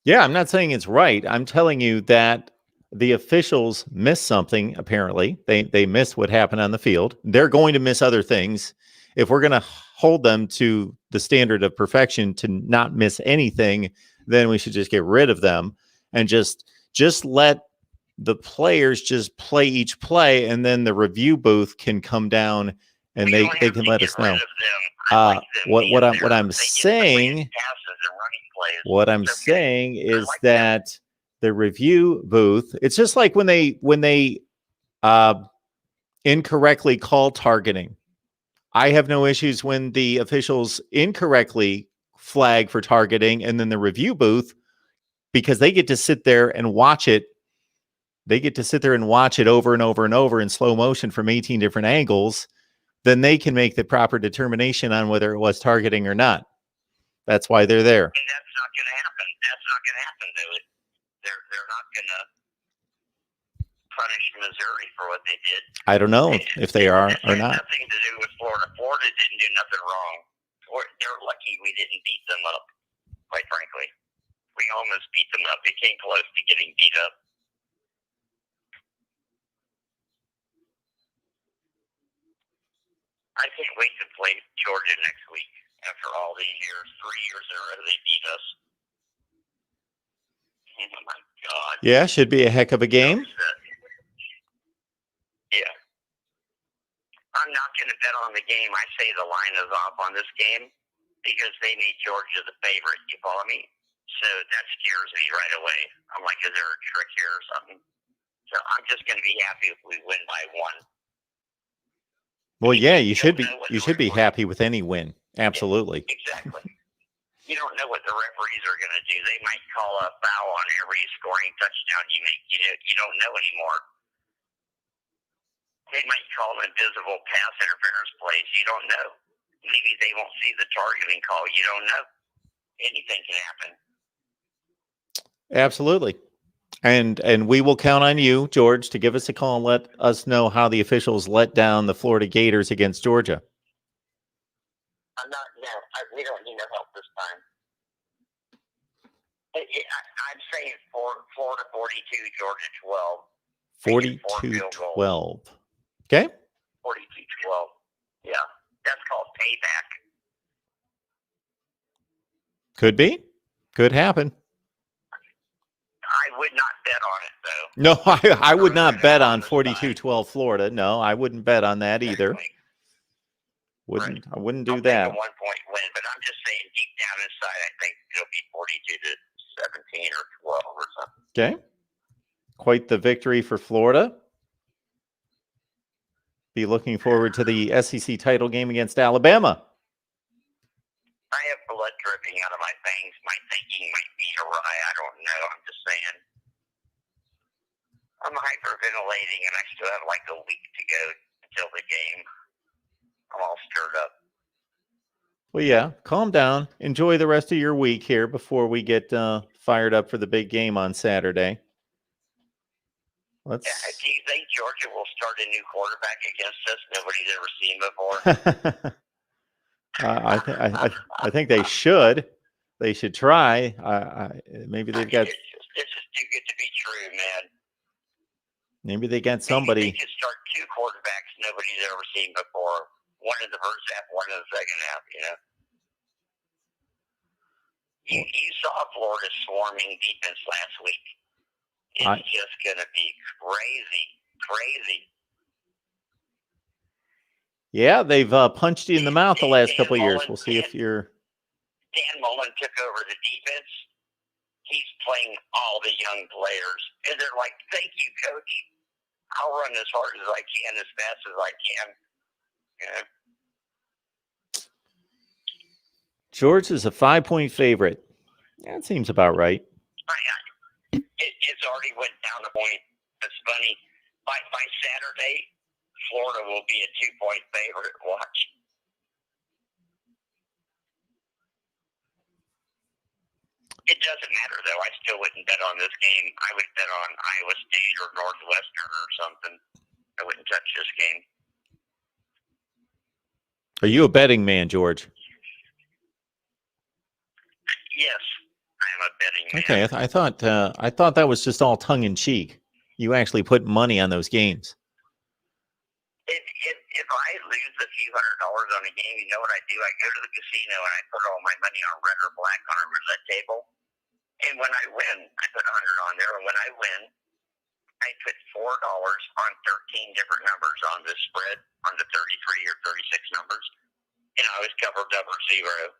Yeah, I'm not saying it's right. I'm telling you that the officials missed something, apparently. They missed what happened on the field. They're going to miss other things. If we're going to hold them to the standard of perfection to not miss anything, then we should just get rid of them and just let the players just play each play, and then the review booth can come down and they can let us know. What I'm saying is that the review booth, it's just like when they incorrectly call targeting. I have no issues when the officials incorrectly flag for targeting, and then the review booth, because they get to sit there and watch it. They get to sit there and watch it over and over and over in slow motion from 18 different angles. Then they can make the proper determination on whether it was targeting or not. That's why they're there. And that's not going to happen. That's not going to happen. They're not going to punish Missouri for what they did. I don't know if they are or not. It has nothing to do with Florida. Florida didn't do nothing wrong. They're lucky we didn't beat them up, quite frankly. We almost beat them up. They came close to getting beat up. I can't wait to play Georgia next week. After all these years, 3 years in a row, they beat us. Oh my God! Yeah, should be a heck of a game. Yeah, I'm not going to bet on the game. I say the line is off on this game because they made Georgia the favorite. You follow me? So that scares me right away. I'm like, is there a trick here or something? So I'm just going to be happy if we win by one. Well, yeah, you should be happy with any win. Absolutely. Yeah, exactly. You don't know what the referees are going to do. They might call a foul on every scoring touchdown you make. You don't know anymore. They might call invisible pass interference plays. You don't know. Maybe they won't see the targeting call. You don't know. Anything can happen. Absolutely. And we will count on you, George, to give us a call and let us know how the officials let down the Florida Gators against Georgia. We don't need no help this time. I'm saying Florida 42, Georgia 12. 42-12. Okay. 42-12. Yeah, that's called payback. Could be. Could happen. I would not bet on it, though. No, I would not bet on 42-12 Florida. No, I wouldn't bet on that either. Right. I wouldn't do I'll that. take a 1-point win, but I'm just saying deep down inside, I think it'll be 42-17 or 12 or something. Okay. Quite the victory for Florida. Be looking forward to the SEC title game against Alabama. I have blood dripping out of my veins. My thinking might be awry. I don't know. I'm just saying. I'm hyperventilating, and I still have like a week to go until the game. I'm all stirred up. Well, yeah, calm down. Enjoy the rest of your week here before we get fired up for the big game on Saturday. Do you think Georgia will start a new quarterback against us? Nobody's ever seen before. I think they should. They should try. Maybe they've got. It's just too good to be true, man. Maybe they got somebody. Maybe they could start two quarterbacks nobody's ever seen before. One in the first half, one in the second half. You saw Florida's swarming defense last week. It's just going to be crazy. Yeah, they've punched you in the mouth the last couple of years. We'll see if you're. Dan Mullen took over the defense. He's playing all the young players. And they're like, thank you, coach. I'll run as hard as I can, as fast as I can. George is a 5-point favorite. Yeah, that seems about right. It's already went down a point. It's funny. By Saturday, Florida will be a 2-point favorite. Watch. It doesn't matter, though. I still wouldn't bet on this game. I would bet on Iowa State or Northwestern or something. I wouldn't touch this game. Are you a betting man, George? Yes, I am a betting man. Okay, I thought that was just all tongue in cheek. You actually put money on those games. If I lose a few $100s on a game, you know what I do? I go to the casino and I put all my money on red or black on a roulette table. And when I win, I put 100 on there. And when I win, I put $4 on 13 different numbers on this spread, on the 33 or 36 numbers. And I always cover double zero.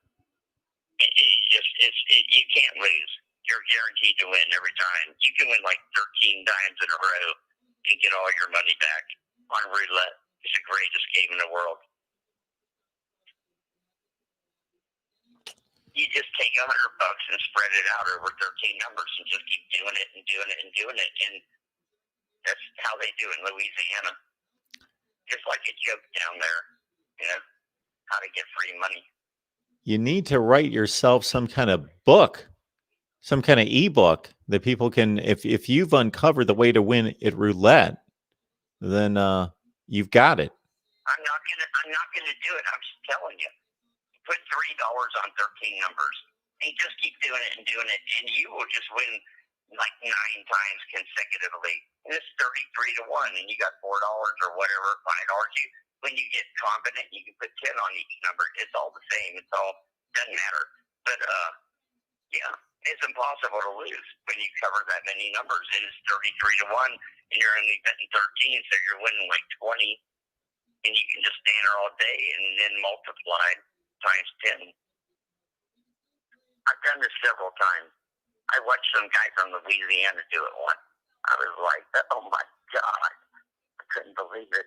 You can't lose. You're guaranteed to win every time. You can win like 13 times in a row and get all your money back on roulette. It's the greatest game in the world. You just take $100 and spread it out over 13 numbers and just keep doing it and doing it and doing it. And that's how they do in Louisiana. Just like a joke down there, how to get free money. You need to write yourself some kind of book, some kind of ebook that people can, if you've uncovered the way to win at roulette, then you've got it. I'm not gonna do it. I'm just telling you. Put $3 on 13 numbers and just keep doing it, and you will just win like 9 times consecutively. And it's 33 to 1, and you got $4 or whatever, $5. When you get confident, you can put 10 on each number. It's all the same. Doesn't matter. But yeah, it's impossible to lose when you cover that many numbers. And it's 33 to 1, and you're only betting 13, so you're winning like 20, and you can just stand there all day and then multiply times 10. I've done this several times. I watched some guy from Louisiana do it once. I was like, oh my God. I couldn't believe it.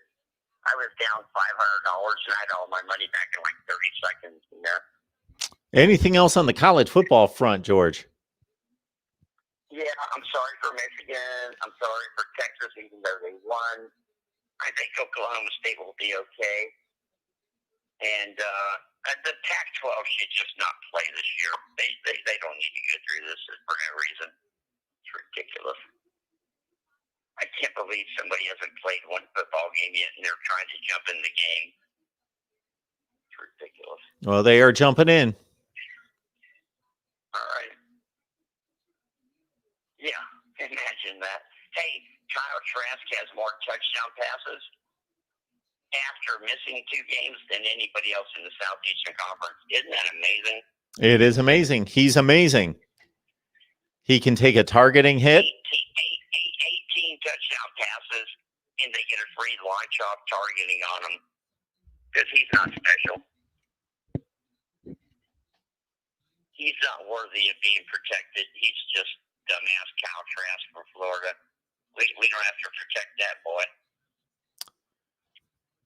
I was down $500 and I had all my money back in like 30 seconds. Anything else on the college football front, George? Yeah, I'm sorry for Michigan. I'm sorry for Texas, even though they won. I think Oklahoma State will be okay. And the Pac-12 should just not play this year. They don't need to go through this for no reason. It's ridiculous. I can't believe somebody hasn't played one football game yet, and they're trying to jump in the game. It's ridiculous. Well, they are jumping in. All right. Yeah, imagine that. Hey, Kyle Trask has more touchdown passes after missing 2 games than anybody else in the Southeastern Conference. Isn't that amazing? It is amazing. He's amazing. He can take a targeting hit. 18 touchdown passes, and they get a free launch off targeting on him because he's not special. He's not worthy of being protected. He's just dumbass Kyle Trask from Florida. We don't have to protect that boy.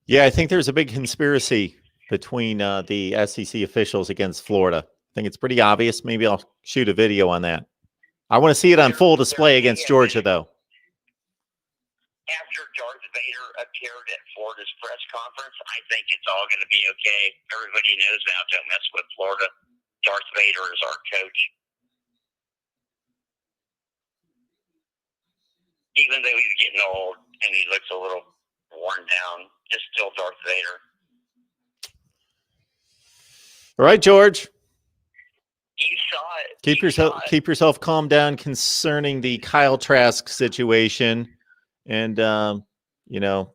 Yeah, I think there's a big conspiracy between the SEC officials against Florida. I think it's pretty obvious. Maybe I'll shoot a video on that. I want to see it on full display against Georgia, though. After Darth Vader appeared at Florida's press conference, I think it's all going to be okay. Everybody knows now, don't mess with Florida. Darth Vader is our coach. Even though he's getting old and he looks a little worn down, just still Darth Vader. All right, George. You saw it. Keep yourself calm down concerning the Kyle Trask situation, and don't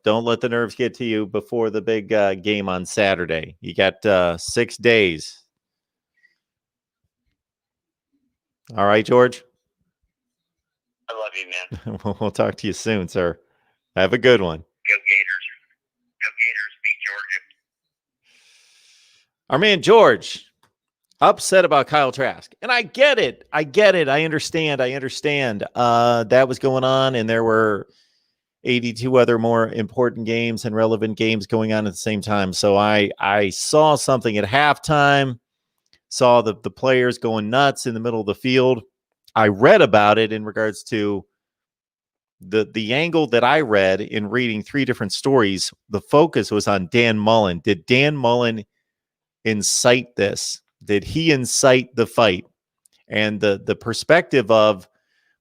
let the nerves get to you before the big game on Saturday. You got 6 days. All right, George. I love you, man. We'll talk to you soon, sir. Have a good one. Go Gators. Go Gators. Beat Georgia. Our man George, upset about Kyle Trask. And I get it. I understand. That was going on, and there were 82 other more important games and relevant games going on at the same time. So I saw something at halftime, saw the players going nuts in the middle of the field. I read about it in regards to the angle that I read in reading 3 different stories. The focus was on Dan Mullen. Did Dan Mullen incite this? Did he incite the fight? And the perspective of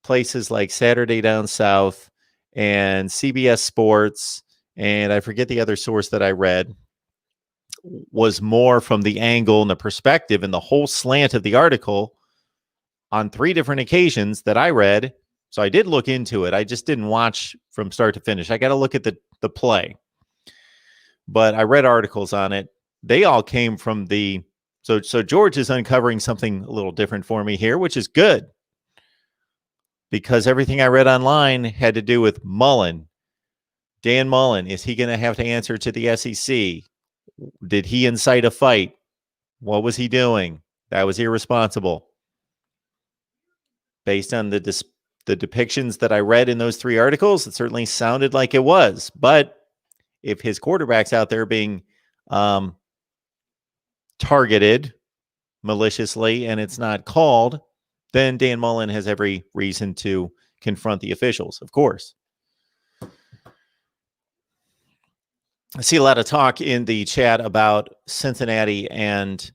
places like Saturday Down South and CBS Sports, and I forget the other source that I read, was more from the angle and the perspective and the whole slant of the article on 3 different occasions that I read. So I did look into it. I just didn't watch from start to finish. I got to look at the play. But I read articles on it. They all came from So George is uncovering something a little different for me here, which is good, because everything I read online had to do with Mullen. Dan Mullen, is he going to have to answer to the SEC? Did he incite a fight? What was he doing? That was irresponsible. Based on the depictions that I read in those 3 articles, it certainly sounded like it was. But if his quarterback's out there being targeted maliciously and it's not called, then Dan Mullen has every reason to confront the officials, of course. I see a lot of talk in the chat about Cincinnati and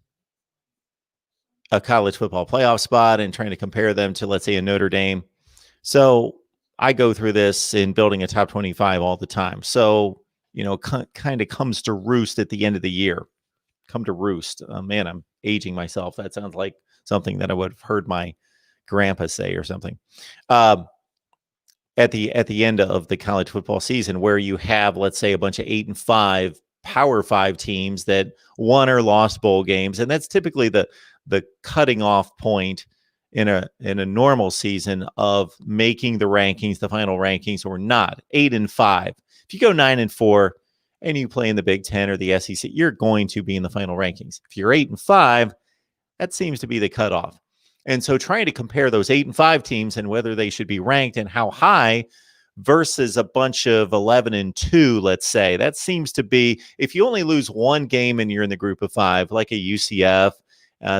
a college football playoff spot and trying to compare them to, let's say, a Notre Dame. So I go through this in building a top 25 all the time. So, kind of comes to roost at the end of the year. Come to roost. Man, I'm aging myself. That sounds like something that I would have heard my grandpa say or something. At the end of the college football season, where you have, let's say, a bunch of 8-5 Power 5 teams that won or lost bowl games, and that's typically the cutting off point in a normal season of making the rankings, the final rankings, or not. 8-5. If you go 9-4 and you play in the Big Ten or the SEC, you're going to be in the final rankings. If you're 8-5, that seems to be the cutoff. And so trying to compare those 8-5 teams and whether they should be ranked and how high versus a bunch of 11-2, let's say, that seems to be, if you only lose one game and you're in the group of 5, like a UCF,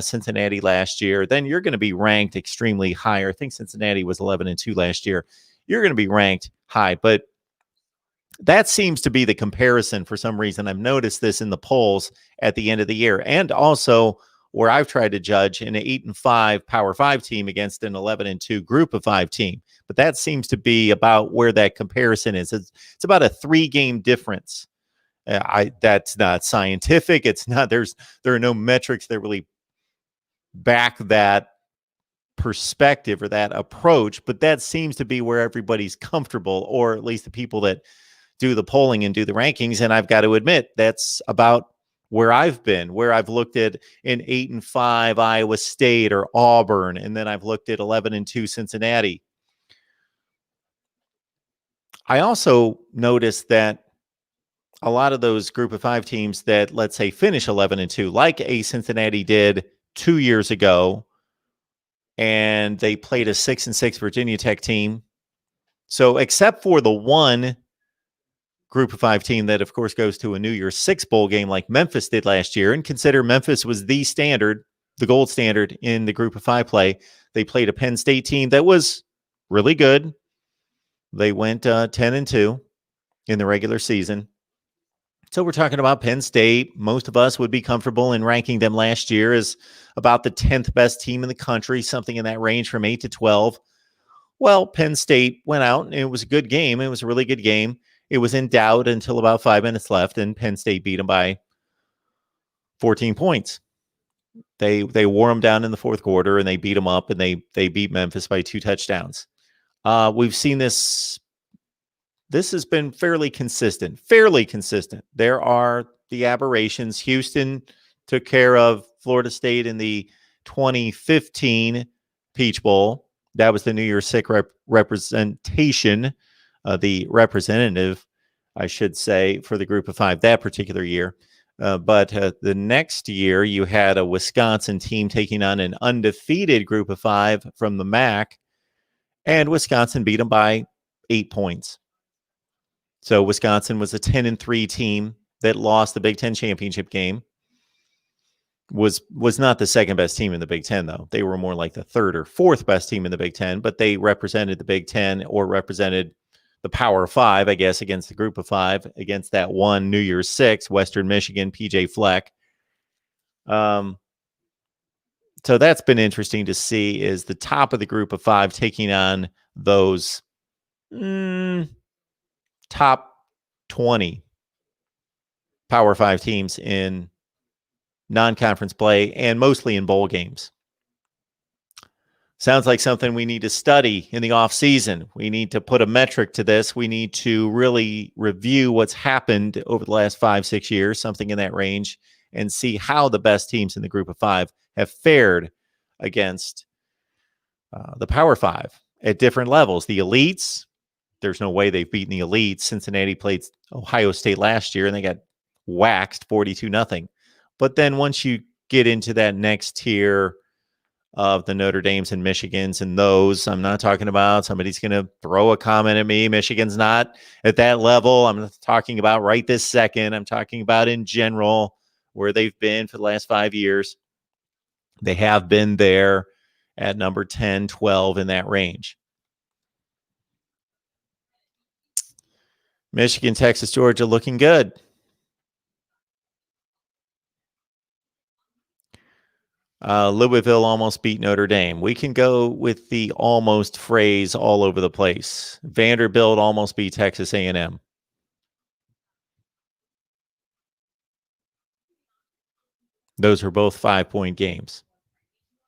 Cincinnati last year, then you're going to be ranked extremely higher. I think Cincinnati was 11-2 last year. You're going to be ranked high, but that seems to be the comparison for some reason. I've noticed this in the polls at the end of the year. And also where I've tried to judge an 8-5 Power 5 team against an 11-2 Group of 5 team. But that seems to be about where that comparison is. It's about a 3-game difference. That's not scientific. It's not. There are no metrics that really back that perspective or that approach. But that seems to be where everybody's comfortable, or at least the people that do the polling and do the rankings. And I've got to admit, that's about where I've been, where I've looked at an 8-5 Iowa State or Auburn, and then I've looked at 11-2 Cincinnati. I also noticed that a lot of those Group of 5 teams that, let's say, finish 11-2, like a Cincinnati did 2 years ago, and they played a 6-6 Virginia Tech team. So except for the one Group of 5 team that, of course, goes to a New Year's Six bowl game like Memphis did last year, and consider Memphis was the standard, the gold standard in the Group of 5 play. They played a Penn State team that was really good. They went 10-2 in the regular season. So we're talking about Penn State. Most of us would be comfortable in ranking them last year as about the 10th best team in the country, something in that range from 8 to 12. Well, Penn State went out, and it was a good game. It was a really good game. It was in doubt until about 5 minutes left, and Penn State beat them by 14 points. They wore them down in the fourth quarter, and they beat them up, and they beat Memphis by 2 touchdowns. We've seen this. This has been fairly consistent. There are the aberrations. Houston took care of Florida State in the 2015 Peach Bowl. That was the New Year's Six representation, the representative, I should say, for the Group of 5 that particular year. But the next year, you had a Wisconsin team taking on an undefeated Group of 5 from the MAC, and Wisconsin beat them by 8 points. So Wisconsin was a 10-3 team that lost the Big Ten championship game. Was not the second best team in the Big Ten, though. They were more like the third or fourth best team in the Big Ten, but they represented the Big Ten, or represented the Power 5, I guess, against the Group of 5, against that one New Year's Six, Western Michigan, PJ Fleck. So that's been interesting to see, is the top of the Group of 5 taking on those top 20 Power 5 teams in non-conference play, and mostly in bowl games. Sounds like something we need to study in the off season. We need to put a metric to this. We need to really review what's happened over the last 5-6 years, something in that range, and see how the best teams in the Group of 5 have fared against the Power 5 at different levels. The elites, there's no way they've beaten the elites. Cincinnati played Ohio State last year, and they got waxed 42-0. But then once you get into that next tier of the Notre Dames and Michigans and those, I'm not talking about somebody's going to throw a comment at me. Michigan's not at that level. I'm not talking about right this second. I'm talking about in general where they've been for the last 5 years. They have been there at number 10, 12 in that range. Michigan, Texas, Georgia looking good. Louisville almost beat Notre Dame. We can go with the almost phrase all over the place. Vanderbilt almost beat Texas A&M. Those are both 5-point games.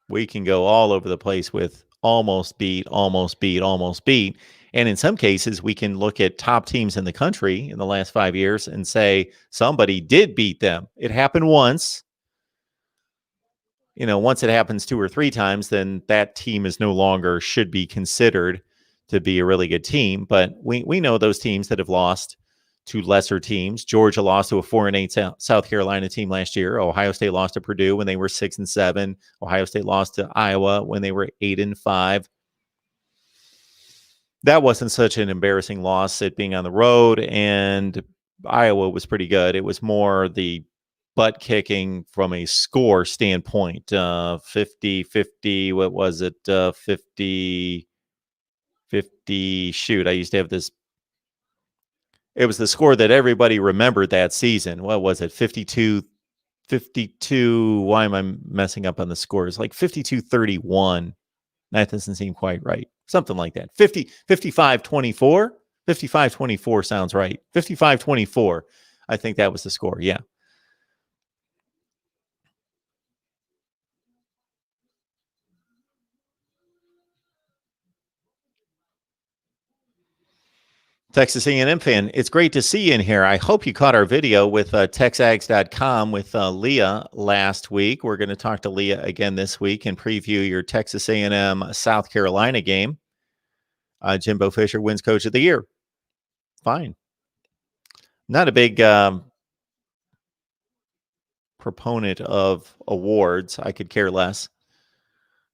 We can go all over the place with almost beat, almost beat, almost beat. And in some cases, we can look at top teams in the country in the last 5 years and say somebody did beat them. It happened once. You know, once it happens 2 or 3 times, then that team is no longer should be considered to be a really good team. But we know those teams that have lost to lesser teams. Georgia lost to a 4-8 South Carolina team last year. Ohio State lost to Purdue when they were 6-7. Ohio State lost to Iowa when they were 8-5. That wasn't such an embarrassing loss, it being on the road, and Iowa was pretty good. It was more the butt kicking from a score standpoint. 50-50, what was it? 50, shoot, I used to have this. It was the score that everybody remembered that season. What was it? 52-34 52. Why am I messing up on the scores? Like 52-31. That doesn't seem quite right. Something like that. 55-24. 55-24 sounds right. 55-24. I think that was the score. Yeah. Texas A&M fan, it's great to see you in here. I hope you caught our video with texags.com with Leah last week. We're going to talk to Leah again this week and preview your Texas A&M South Carolina game. Jimbo Fisher wins Coach of the Year. Fine. Not a big proponent of awards. I could care less.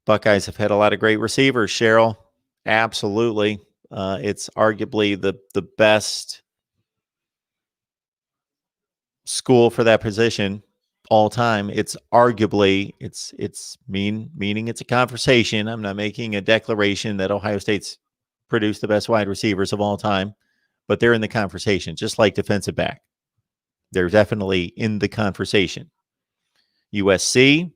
Buckeyes have had a lot of great receivers, Cheryl. Absolutely. It's arguably the best school for that position all time. It's arguably meaning it's a conversation. I'm not making a declaration that Ohio State's produced the best wide receivers of all time, but they're in the conversation, just like defensive back. They're definitely in the conversation. USC,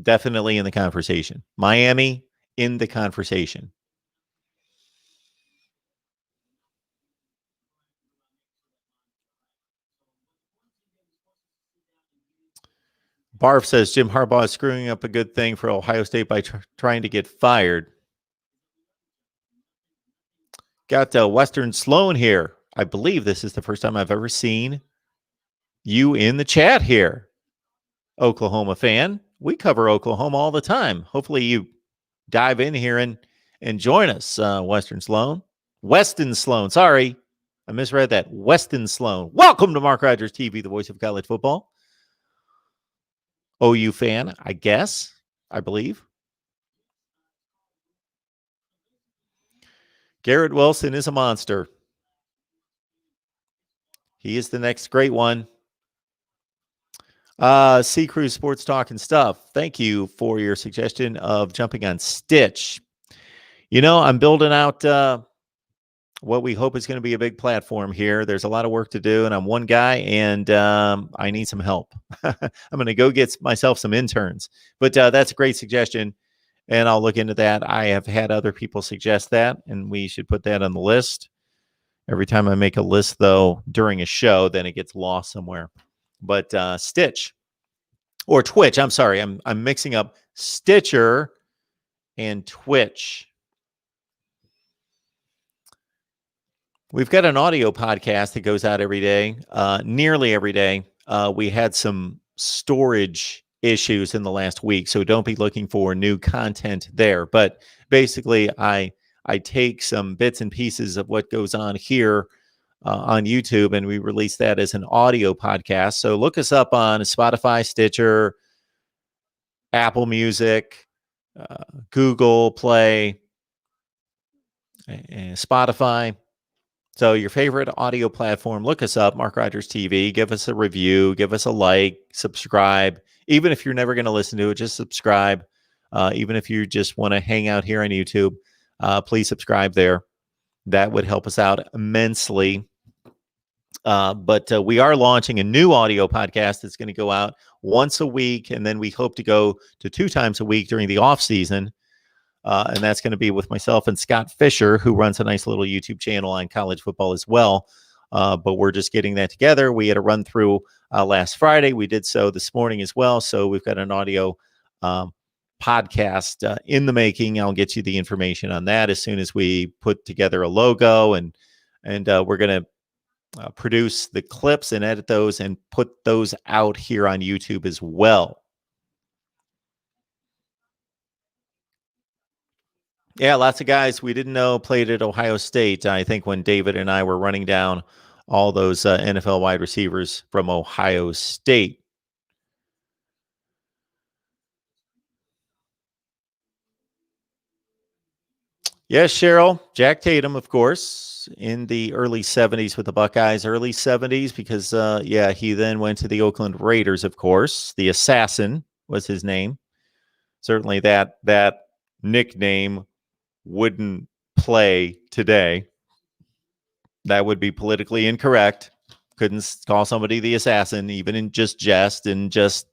definitely in the conversation. Miami, in the conversation. Barf says Jim Harbaugh is screwing up a good thing for Ohio State by trying to get fired. Got Western Sloan here. I believe this is the first time I've ever seen you in the chat here. Oklahoma fan. We cover Oklahoma all the time. Hopefully you dive in here and join us, Western Sloan. Weston Sloan. Sorry, I misread that. Weston Sloan. Welcome to Mark Rogers TV, the voice of college football. OU fan, I guess, I believe. Garrett Wilson is a monster. He is the next great one. Sea Cruise Sports Talk and Stuff. Thank you for your suggestion of jumping on Stitch. You know, I'm building out what we hope is going to be a big platform here. There's a lot of work to do, and I'm one guy, and I need some help. I'm going to go get myself some interns. But that's a great suggestion, and I'll look into that. I have had other people suggest that, and we should put that on the list. Every time I make a list, though, during a show, then it gets lost somewhere. But Stitch or Twitch, I'm sorry, I'm mixing up Stitcher and Twitch. We've got an audio podcast that goes out every day, nearly every day. We had some storage issues in the last week, so don't be looking for new content there. But basically, I take some bits and pieces of what goes on here on YouTube, and we release that as an audio podcast. So look us up on Spotify, Stitcher, Apple Music, Google Play, and Spotify. So your favorite audio platform, look us up, Mark Rogers TV. Give us a review, give us a like, subscribe. Even if you're never going to listen to it, just subscribe. Even if you just want to hang out here on YouTube, please subscribe there. That would help us out immensely. But we are launching a new audio podcast that's going to go out once a week, and then we hope to go to 2 times a week during the off season. And that's going to be with myself and Scott Fisher, who runs a nice little YouTube channel on college football as well. But we're just getting that together. We had a run through last Friday. We did so this morning as well. So we've got an audio podcast in the making. I'll get you the information on that as soon as we put together a logo, and we're going to produce the clips and edit those and put those out here on YouTube as well. Yeah, lots of guys we didn't know played at Ohio State. I think when David and I were running down all those NFL wide receivers from Ohio State. Yes, Cheryl. Jack Tatum, of course, in the early 70s with the Buckeyes. Early 70s because, he then went to the Oakland Raiders, of course. The Assassin was his name. Certainly that nickname wouldn't play today. That would be politically incorrect. Couldn't call somebody the assassin, even in just jest and just.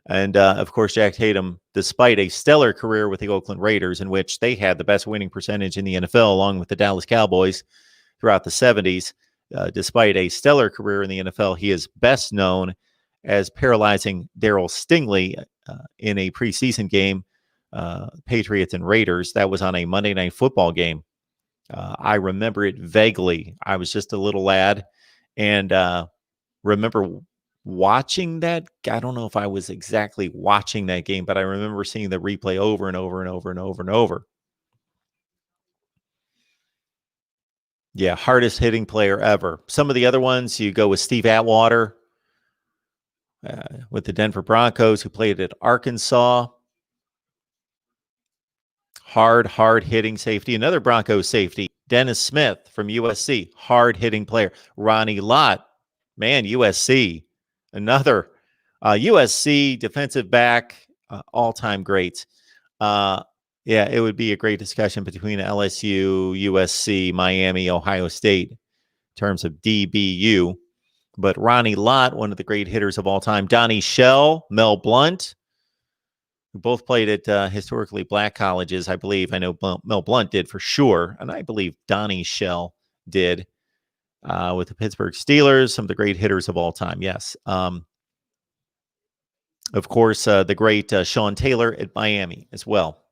And, of course, Jack Tatum, despite a stellar career with the Oakland Raiders, in which they had the best winning percentage in the NFL, along with the Dallas Cowboys throughout the 70s, despite a stellar career in the NFL, he is best known as paralyzing Darryl Stingley in a preseason game, Patriots and Raiders. That was on a Monday Night Football game. I remember it vaguely. I was just a little lad, and remember watching that. I don't know if I was exactly watching that game, but I remember seeing the replay over and over and over and over and over. Yeah, hardest hitting player ever. Some of the other ones, you go with Steve Atwater with the Denver Broncos, who played at Arkansas. Hard hitting safety. Another Broncos safety, Dennis Smith from USC, hard hitting player. Ronnie Lott, man, USC. Another USC defensive back, all-time greats. Yeah, it would be a great discussion between LSU, USC, Miami, Ohio State in terms of DBU. But Ronnie Lott, one of the great hitters of all time. Donnie Shell, Mel Blount, who both played at historically black colleges, I believe. I know Mel Blount did for sure, and I believe Donnie Shell did. With the Pittsburgh Steelers, some of the great hitters of all time. Yes. Of course, the great Sean Taylor at Miami as well.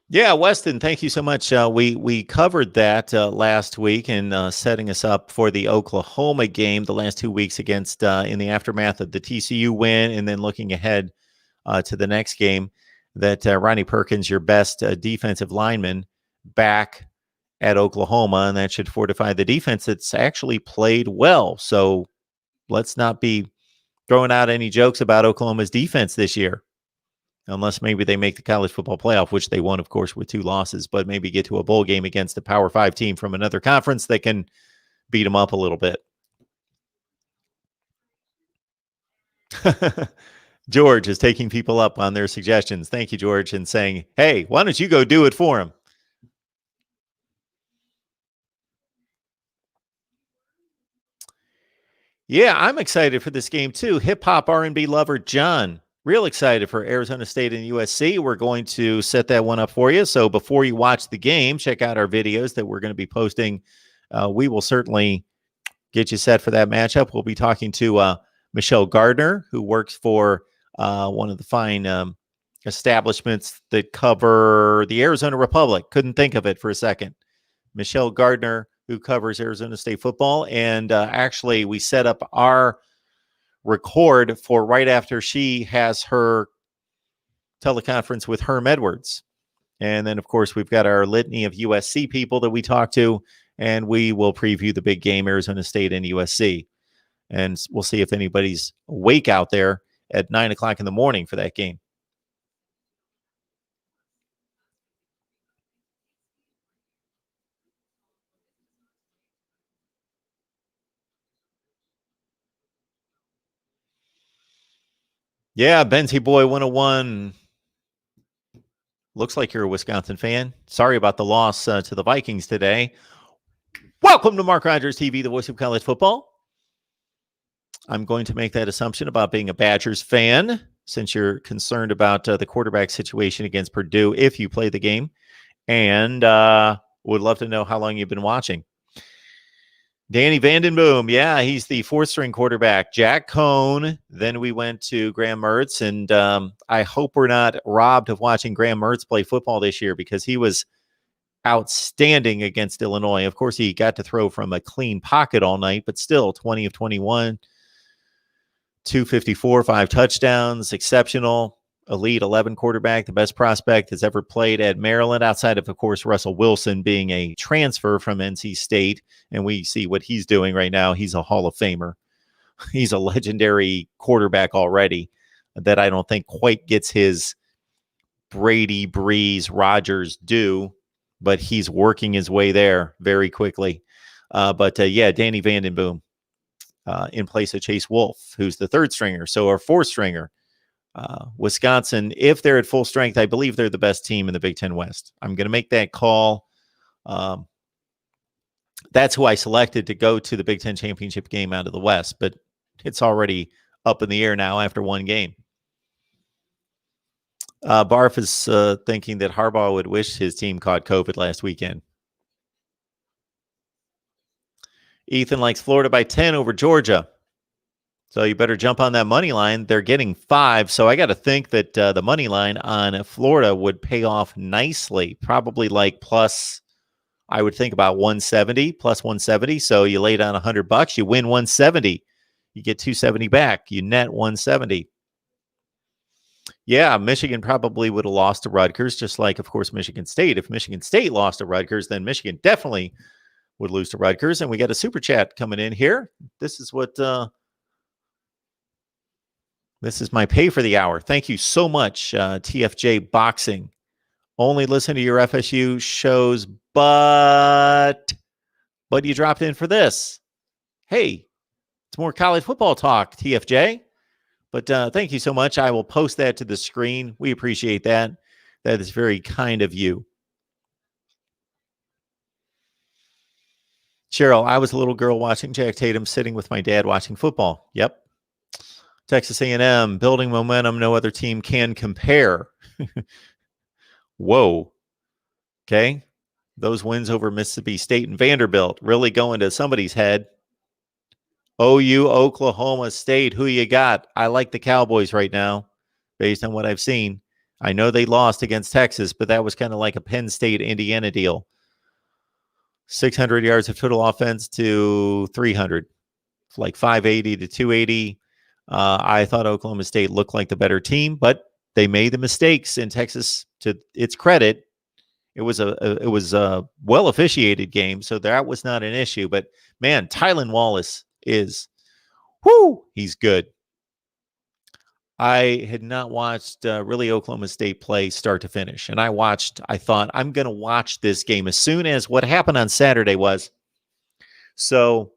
Yeah, Weston, thank you so much. We covered that last week and setting us up for the Oklahoma game the last 2 weeks against in the aftermath of the TCU win, and then looking ahead to the next game, that Ronnie Perkins, your best defensive lineman, back at Oklahoma, and that should fortify the defense that's actually played well. So let's not be throwing out any jokes about Oklahoma's defense this year, unless maybe they make the college football playoff, which they won, of course, with 2 losses, but maybe get to a bowl game against a Power 5 team from another conference that can beat them up a little bit. George is taking people up on their suggestions. Thank you, George, and saying, hey, why don't you go do it for him? Yeah, I'm excited for this game too. Hip-hop R&B lover John, real excited for Arizona State and USC. We're going to set that one up for you. So before you watch the game, check out our videos that we're going to be posting. We will certainly get you set for that matchup. We'll be talking to Michelle Gardner, who works for one of the fine establishments that cover the Arizona Republic. Couldn't think of it for a second. Michelle Gardner, who covers Arizona State football. And actually, we set up our record for right after she has her teleconference with Herm Edwards. And then, of course, we've got our litany of USC people that we talk to, and we will preview the big game, Arizona State and USC. And we'll see if anybody's awake out there at 9 o'clock in the morning for that game. Yeah, Benzie Boy 101. Looks like you're a Wisconsin fan. Sorry about the loss to the Vikings today. Welcome to Mark Rogers TV, the voice of college football. I'm going to make that assumption about being a Badgers fan, since you're concerned about the quarterback situation against Purdue if you play the game. And would love to know how long you've been watching. Danny Vandenboom, yeah, he's the 4th-string quarterback. Jack Cohn, then we went to Graham Mertz, and I hope we're not robbed of watching Graham Mertz play football this year, because he was outstanding against Illinois. Of course, he got to throw from a clean pocket all night, but still 20 of 21, 254, 5 touchdowns, exceptional. Elite 11 quarterback, the best prospect that's ever played at Maryland, outside of course, Russell Wilson being a transfer from NC State. And we see what he's doing right now. He's a Hall of Famer. He's a legendary quarterback already that I don't think quite gets his Brady, Breeze, Rodgers due, but he's working his way there very quickly. Yeah, Danny Vandenboom in place of Chase Wolf, who's the 3rd stringer. So our 4th stringer, Wisconsin, if they're at full strength, I believe they're the best team in the Big Ten West. I'm going to make that call. That's who I selected to go to the Big Ten championship game out of the West, but it's already up in the air now after one game. Barf is thinking that Harbaugh would wish his team caught COVID last weekend. Ethan likes Florida by 10 over Georgia. So you better jump on that money line. They're getting 5. So I got to think that the money line on Florida would pay off nicely. Probably like plus, I would think about 170, plus 170. So you lay down $100, you win 170. You get 270 back. You net 170. Yeah, Michigan probably would have lost to Rutgers, just like, of course, Michigan State. If Michigan State lost to Rutgers, then Michigan definitely would lose to Rutgers. And we got a super chat coming in here. This is what this is my pay for the hour. Thank you so much, TFJ Boxing. Only listen to your FSU shows, but you dropped in for this. Hey, it's more college football talk, TFJ. But thank you so much. I will post that to the screen. We appreciate that. That is very kind of you. Cheryl, I was a little girl watching Jack Tatum sitting with my dad watching football. Yep. Texas A&M, building momentum. No other team can compare. Whoa. Okay. Those wins over Mississippi State and Vanderbilt really going to somebody's head. OU, Oklahoma State, who you got? I like the Cowboys right now, based on what I've seen. I know they lost against Texas, but that was kind of like a Penn State, Indiana deal. 600 yards of total offense to 300, like 580 to 280. I thought Oklahoma State looked like the better team, but they made the mistakes in Texas. To its credit, it was a well officiated game, so that was not an issue. But man, Tylan Wallace is, he's good. I had not watched really Oklahoma State play start to finish. And I thought, I'm going to watch this game as soon as what happened on Saturday was. So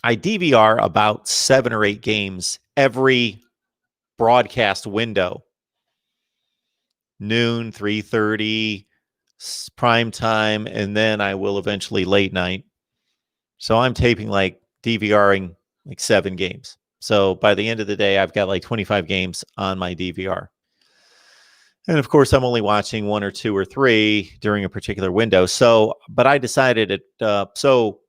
I DVR about 7 or 8 games every broadcast window. Noon, 3:30, prime time, and then I will eventually late night. So I'm taping DVRing 7 games. So by the end of the day, I've got 25 games on my DVR. And of course, I'm only watching 1 or 2 or 3 during a particular window. So, but I decided so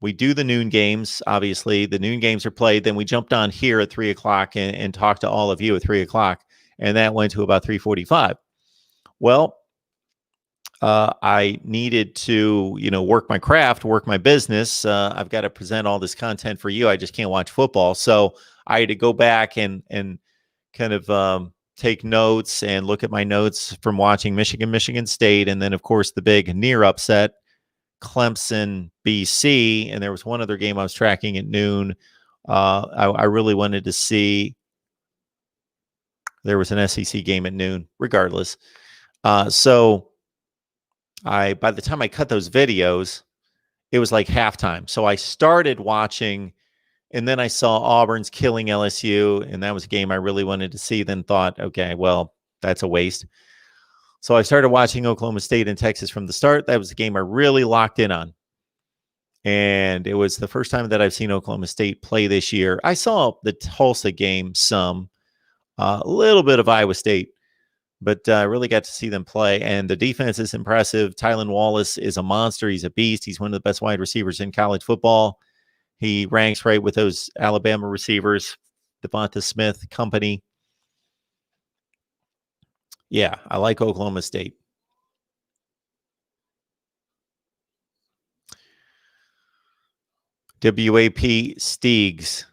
we do the noon games. Obviously, the noon games are played. Then we jumped on here at 3 o'clock and talked to all of you at 3 o'clock. And that went to about 3:45. Well, I needed to, work my craft, work my business. I've got to present all this content for you. I just can't watch football. So I had to go back and kind of take notes and look at my notes from watching Michigan State. And then, of course, the big near upset, Clemson, BC. And there was one other game I was tracking at noon. I really wanted to see. There was an SEC game at noon, regardless. So by the time I cut those videos, it was like halftime. So I started watching, and then I saw Auburn's killing LSU, and that was a game I really wanted to see. Then thought, okay, well, that's a waste. So I started watching Oklahoma State and Texas from the start. That was a game I really locked in on. And it was the first time that I've seen Oklahoma State play this year. I saw the Tulsa game some, a little bit of Iowa State, but I really got to see them play. And the defense is impressive. Tylan Wallace is a monster. He's a beast. He's one of the best wide receivers in college football. He ranks right with those Alabama receivers, Devonta Smith company. Yeah, I like Oklahoma State. WAP Steegs.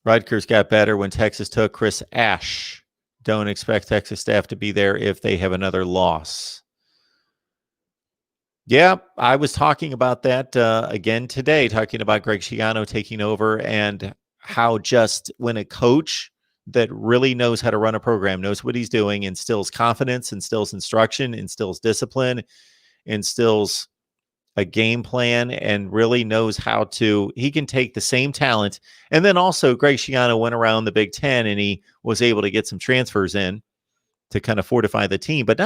Rutgers got better when Texas took Chris Ash. Don't expect Texas staff to be there if they have another loss. Yeah, I was talking about that again today, talking about Greg Schiano taking over and how just when a coach that really knows how to run a program, knows what he's doing, instills confidence, instills instruction, instills discipline, instills a game plan and really knows how to, he can take the same talent. And then also Greg Schiano went around the Big Ten and he was able to get some transfers in to kind of fortify the team, but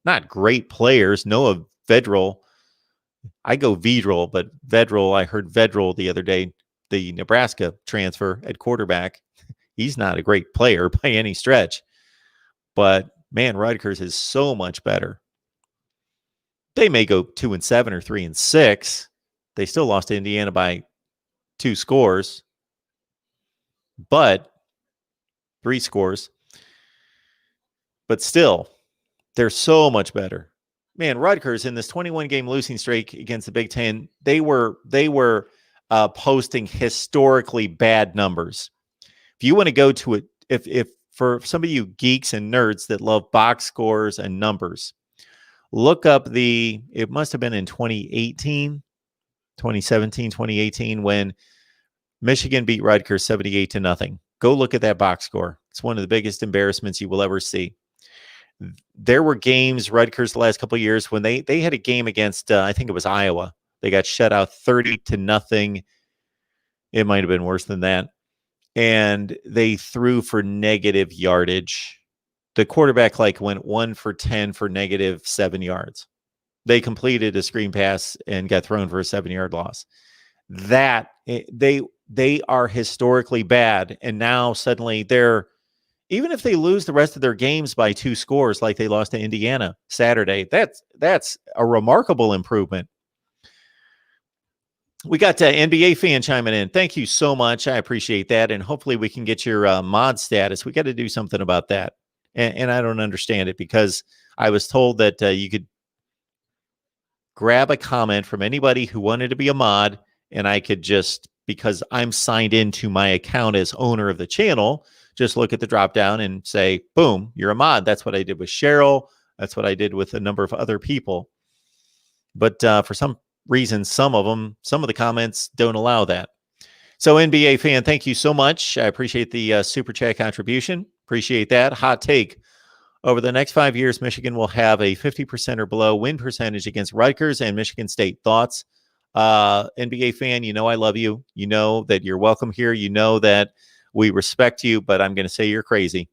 not great players. Noah Vedral, I go Vedral, but Vedral, I heard Vedral the other day, the Nebraska transfer at quarterback. He's not a great player by any stretch, but man, Rutgers is so much better. They may go 2-7 or 3-6. They still lost to Indiana by 2 scores, but 3 scores. But still, they're so much better. Man, Rutgers in this 21-game losing streak against the Big Ten, they were posting historically bad numbers. If you want to go to it, if for some of you geeks and nerds that love box scores and numbers, look up it must have been in 2017, 2018, when Michigan beat Rutgers 78-0. Go look at that box score. It's one of the biggest embarrassments you will ever see. There were games, Rutgers, the last couple of years, when they had a game against, I think it was Iowa. They got shut out 30-0. It might have been worse than that. And they threw for negative yardage. The quarterback went 1 for 10 for -7 yards. They completed a screen pass and got thrown for a 7-yard loss. They are historically bad. And now suddenly even if they lose the rest of their games by 2 scores, like they lost to Indiana Saturday, that's a remarkable improvement. We got NBA fan chiming in. Thank you so much. I appreciate that. And hopefully we can get your mod status. We got to do something about that. And I don't understand it, because I was told that you could grab a comment from anybody who wanted to be a mod, and I could just, because I'm signed into my account as owner of the channel, just look at the drop down and say, boom, you're a mod. That's what I did with Cheryl. That's what I did with a number of other people. But for some reason, some of the comments don't allow that. So NBA fan, thank you so much. I appreciate the super chat contribution. Appreciate that. Hot take. Over the next 5 years, Michigan will have a 50% or below win percentage against Rutgers and Michigan State. Thoughts? NBA fan, you know I love you. You know that you're welcome here. You know that we respect you, but I'm going to say you're crazy.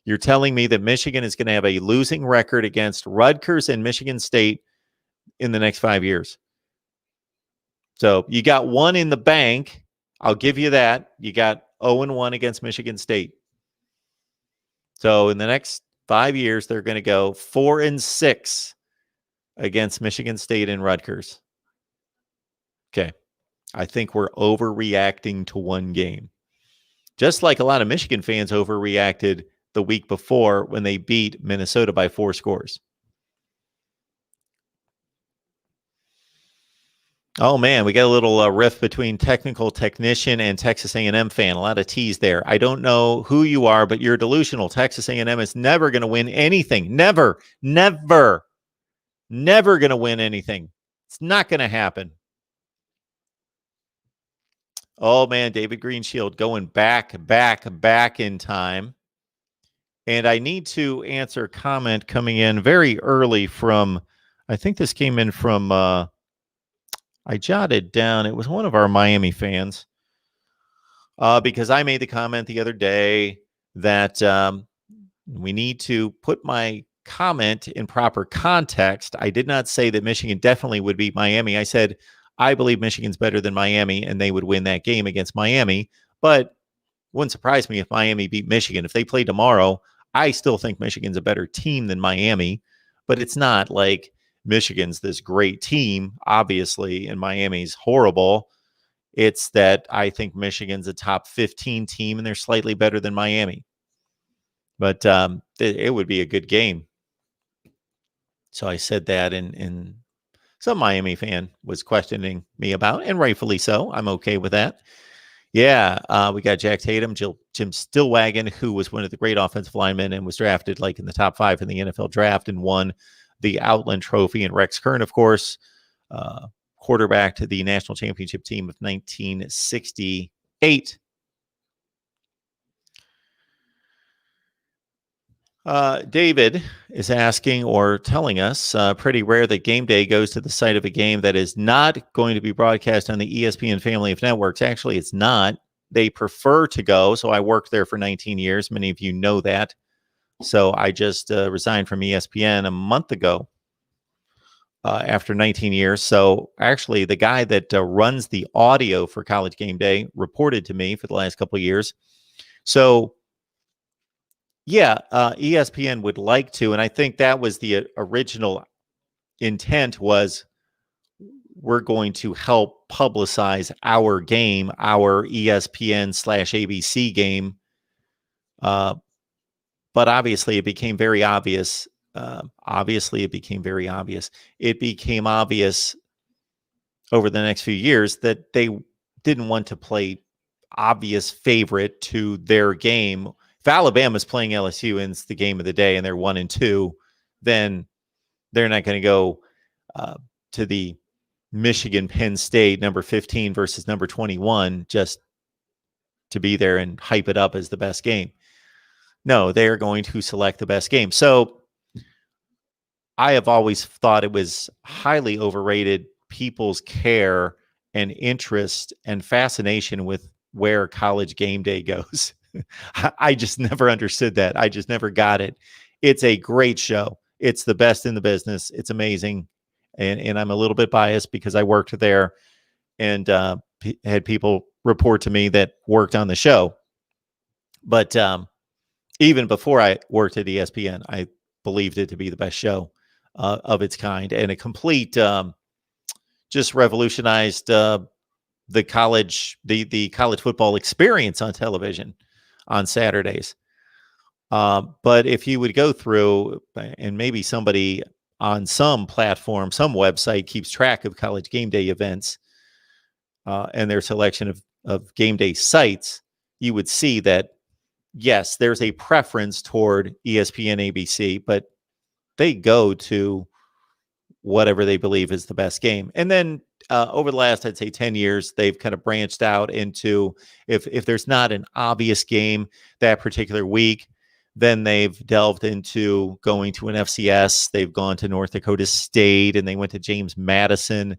You're telling me that Michigan is going to have a losing record against Rutgers and Michigan State in the next 5 years. So you got one in the bank. I'll give you that. You got 0-1 against Michigan State. So in the next 5 years, they're going to go 4-6 against Michigan State and Rutgers. Okay. I think we're overreacting to one game. Just like a lot of Michigan fans overreacted the week before when they beat Minnesota by 4 scores. Oh, man, we got a little rift between technical technician and Texas A&M fan. A lot of tease there. I don't know who you are, but you're delusional. Texas A&M is never going to win anything. Never going to win anything. It's not going to happen. Oh, man, David Greenshield going back in time. And I need to answer a comment coming in very early from, I think this came in from, I jotted down, it was one of our Miami fans, because I made the comment the other day that we need to put my comment in proper context. I did not say that Michigan definitely would beat Miami. I said, I believe Michigan's better than Miami and they would win that game against Miami, but wouldn't surprise me if Miami beat Michigan. If they play tomorrow, I still think Michigan's a better team than Miami, but it's not like Michigan's this great team, obviously, and Miami's horrible. It's that I think Michigan's a top 15 team and they're slightly better than Miami. But it would be a good game. So I said that, and some Miami fan was questioning me about, and rightfully so. I'm okay with that. Yeah, we got Jack Tatum, Jim Stillwagon, who was one of the great offensive linemen and was drafted like in the top 5 in the NFL draft and won the Outland Trophy, and Rex Kern, of course, quarterback to the national championship team of 1968. David is asking or telling us pretty rare that game day goes to the site of a game that is not going to be broadcast on the ESPN family of networks. Actually, it's not. They prefer to go. So I worked there for 19 years. Many of you know that. So I just resigned from ESPN a month ago after 19 years. So actually, the guy that runs the audio for College Game Day reported to me for the last couple of years. So yeah, ESPN would like to, and I think that was the original intent was we're going to help publicize our game, our ESPN/ABC game. But obviously, it became very obvious. It became obvious over the next few years that they didn't want to play obvious favorite to their game. If Alabama's playing LSU and it's the game of the day and they're 1-2, then they're not going to go to the Michigan Penn State number 15 versus number 21 just to be there and hype it up as the best game. No, they're going to select the best game. So I have always thought it was highly overrated people's care and interest and fascination with where College Game Day goes. I just never understood that. I just never got it. It's a great show. It's the best in the business. It's amazing. And I'm a little bit biased because I worked there and had people report to me that worked on the show. But even before I worked at ESPN, I believed it to be the best show of its kind, and a complete just revolutionized the college football experience on television on Saturdays. But if you would go through, and maybe somebody on some platform, some website keeps track of College Game Day events and their selection of game day sites, you would see that, yes, there's a preference toward ESPN ABC, but they go to whatever they believe is the best game. And then over the last, I'd say 10 years, they've kind of branched out into if there's not an obvious game that particular week, then they've delved into going to an FCS. They've gone to North Dakota State and they went to James Madison.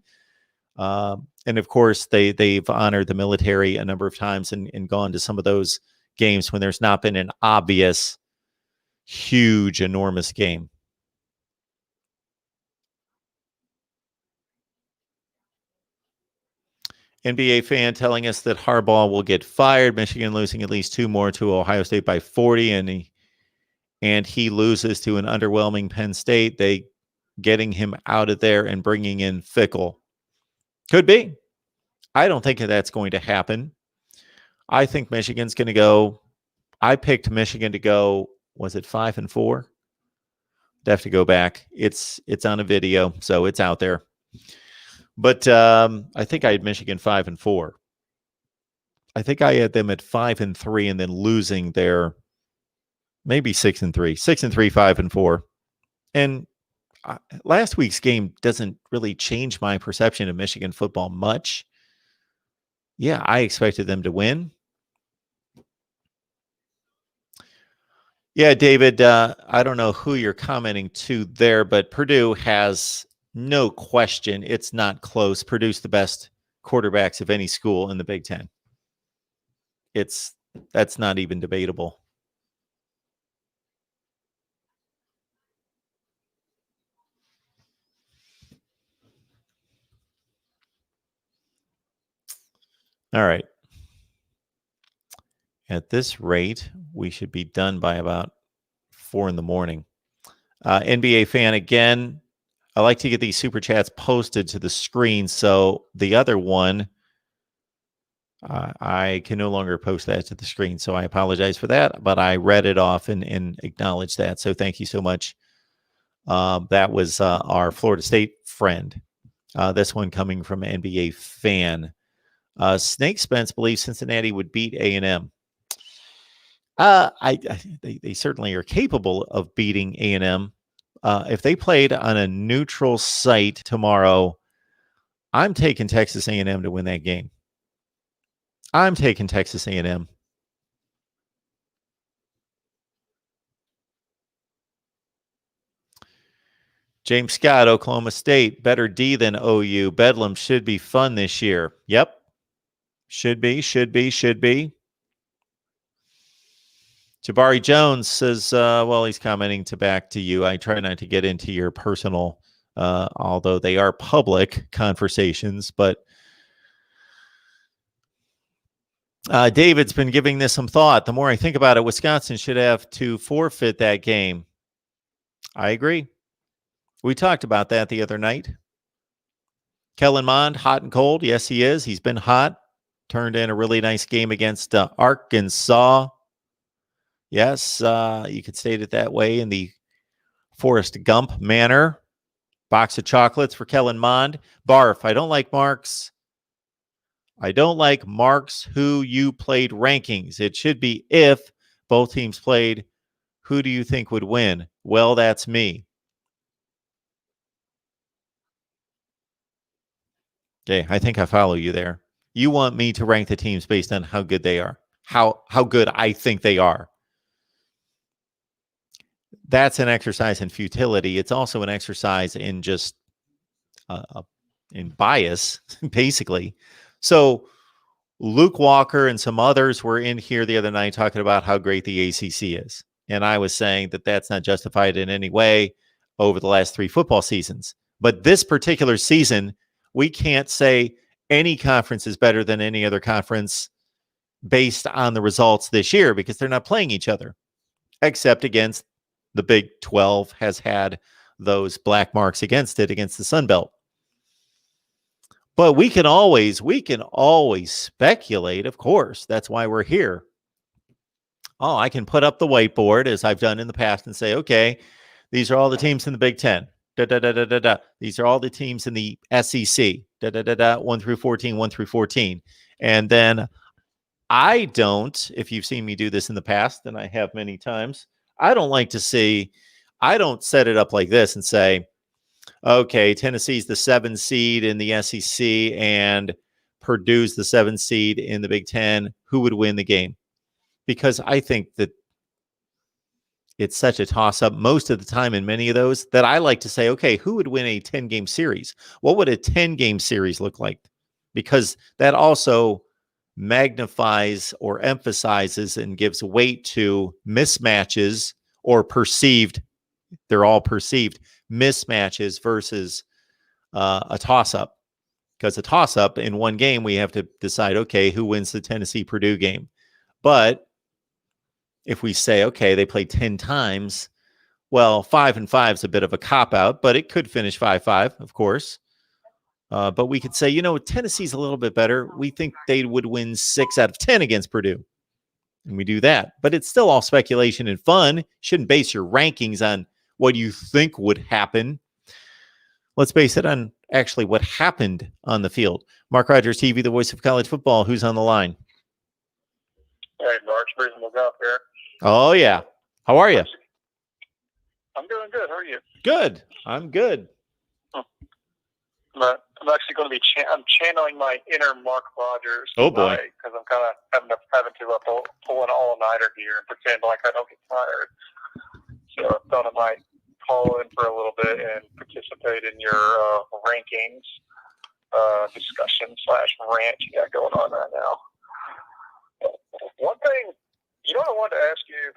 And of course, they've honored the military a number of times and gone to some of those games when there's not been an obvious, huge, enormous game. NBA fan telling us that Harbaugh will get fired. Michigan losing at least 2 more to Ohio State by 40, and he loses to an underwhelming Penn State. They getting him out of there and bringing in Fickle. Could be. I don't think that's going to happen. I think Michigan's going to go. I picked Michigan to go. Was it 5-4? I'd have to go back. It's on a video, so it's out there. But I think I had Michigan 5-4. I think I had them at 5-3, and then losing their maybe 6-3, 6-3, 5-4. And last week's game doesn't really change my perception of Michigan football much. Yeah, I expected them to win. Yeah, David, I don't know who you're commenting to there, but Purdue has no question. It's not close. Purdue's the best quarterbacks of any school in the Big Ten. That's not even debatable. All right. At this rate, we should be done by about 4 a.m. NBA fan again. I like to get these super chats posted to the screen. So the other one, I can no longer post that to the screen. So I apologize for that, but I read it off and acknowledged that. So thank you so much. That was our Florida State friend. This one coming from NBA fan. Snake Spence believes Cincinnati would beat A&M. They certainly are capable of beating A&M. If they played on a neutral site tomorrow, I'm taking Texas A&M to win that game. I'm taking Texas A&M. James Scott, Oklahoma State, better D than OU. Bedlam should be fun this year. Yep. Should be. Jabari Jones says, well, he's commenting back to you. I try not to get into your personal, although they are public conversations, but David's been giving this some thought. The more I think about it, Wisconsin should have to forfeit that game. I agree. We talked about that the other night. Kellen Mond, hot and cold. Yes, he is. He's been hot. Turned in a really nice game against Arkansas. Yes, you could state it that way in the Forrest Gump manner. Box of chocolates for Kellen Mond. Barf, I don't like Marks. I don't like Marks who you played rankings. It should be if both teams played, who do you think would win? Well, that's me. Okay, I think I follow you there. You want me to rank the teams based on how good they are, how good I think they are. That's an exercise in futility. It's also an exercise in just in bias, basically. So Luke Walker and some others were in here the other night talking about how great the ACC is. And I was saying that that's not justified in any way over the last 3 football seasons. But this particular season, we can't say any conference is better than any other conference based on the results this year because they're not playing each other, except against the Big 12 has had those black marks against it, against the Sun Belt. But we can always speculate, of course. That's why we're here. Oh, I can put up the whiteboard as I've done in the past and say, okay, these are all the teams in the Big 10. These are all the teams in the SEC. 1 through 14, 1 through 14. And then I don't, if you've seen me do this in the past, and I have many times, I don't set it up like this and say, okay, Tennessee's the 7 seed in the SEC and Purdue's the 7 seed in the Big 10. Who would win the game? Because I think that it's such a toss-up most of the time in many of those that I like to say, okay, who would win a 10-game series? What would a 10-game series look like? Because that also magnifies or emphasizes and gives weight to mismatches or perceived, they're all perceived mismatches versus a toss-up. Because a toss-up in one game, we have to decide, okay, who wins the Tennessee-Purdue game? But if we say, okay, they played 10 times, well, 5-5 is a bit of a cop-out, but it could finish 5-5, of course. But we could say, Tennessee's a little bit better. We think they would win 6 out of 10 against Purdue. And we do that. But it's still all speculation and fun. You shouldn't base your rankings on what you think would happen. Let's base it on actually what happened on the field. Mark Rogers TV, the voice of college football. Who's on the line? Hey, Mark, reasonable out there. Oh, yeah. How are you? I'm doing good. How are you? Good. I'm good. I'm actually going to be channeling my inner Mark Rogers. Oh, boy. Because I'm kind of having to pull an all-nighter here and pretend like I don't get tired. So I thought I might call in for a little bit and participate in your rankings discussion / rant you got going on right now. One thing, I wanted to ask you,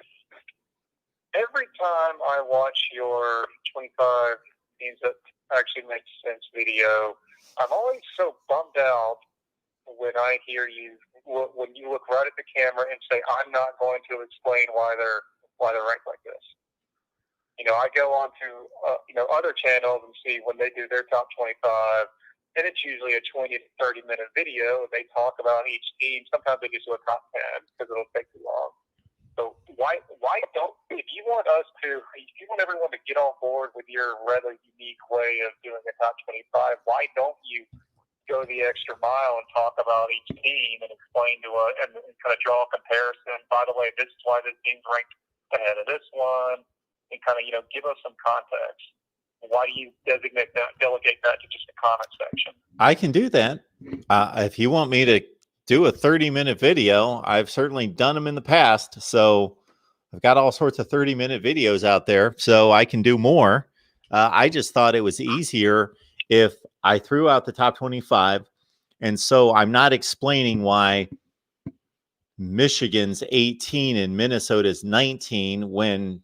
every time I watch your 25 teams that actually make sense video, I'm always so bummed out when I hear you, when you look right at the camera and say, I'm not going to explain why they're ranked like this. I go on to, other channels and see when they do their top 25, and it's usually a 20 to 30 minute video, and they talk about each team. Sometimes they just do a top 10 because it'll take too long. So why don't, if you want everyone to get on board with your rather unique way of doing a top 25, why don't you go the extra mile and talk about each team and explain to us and kind of draw a comparison? By the way, this is why this team's ranked ahead of this one, and kind of, give us some context. Why do you delegate that to just a comment section? I can do that. If you want me to do a 30-minute video, I've certainly done them in the past. So I've got all sorts of 30-minute videos out there, so I can do more. I just thought it was easier if I threw out the top 25. And so I'm not explaining why Michigan's 18 and Minnesota's 19 when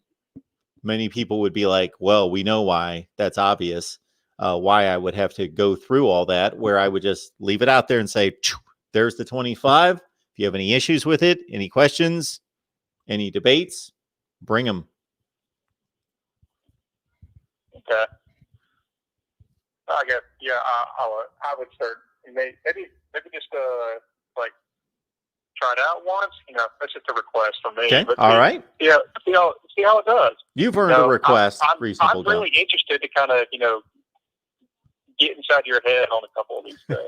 many people would be like, well, we know why. That's obvious. Why I would have to go through all that, where I would just leave it out there and say, there's the 25. If you have any issues with it, any questions, any debates, bring them. Okay. I guess, yeah, I would start, maybe just, like, try it out once. That's just a request from me. Okay, But all right. Yeah, see how it does. You've earned a request. I'm really interested to kind of, get inside your head on a couple of these things.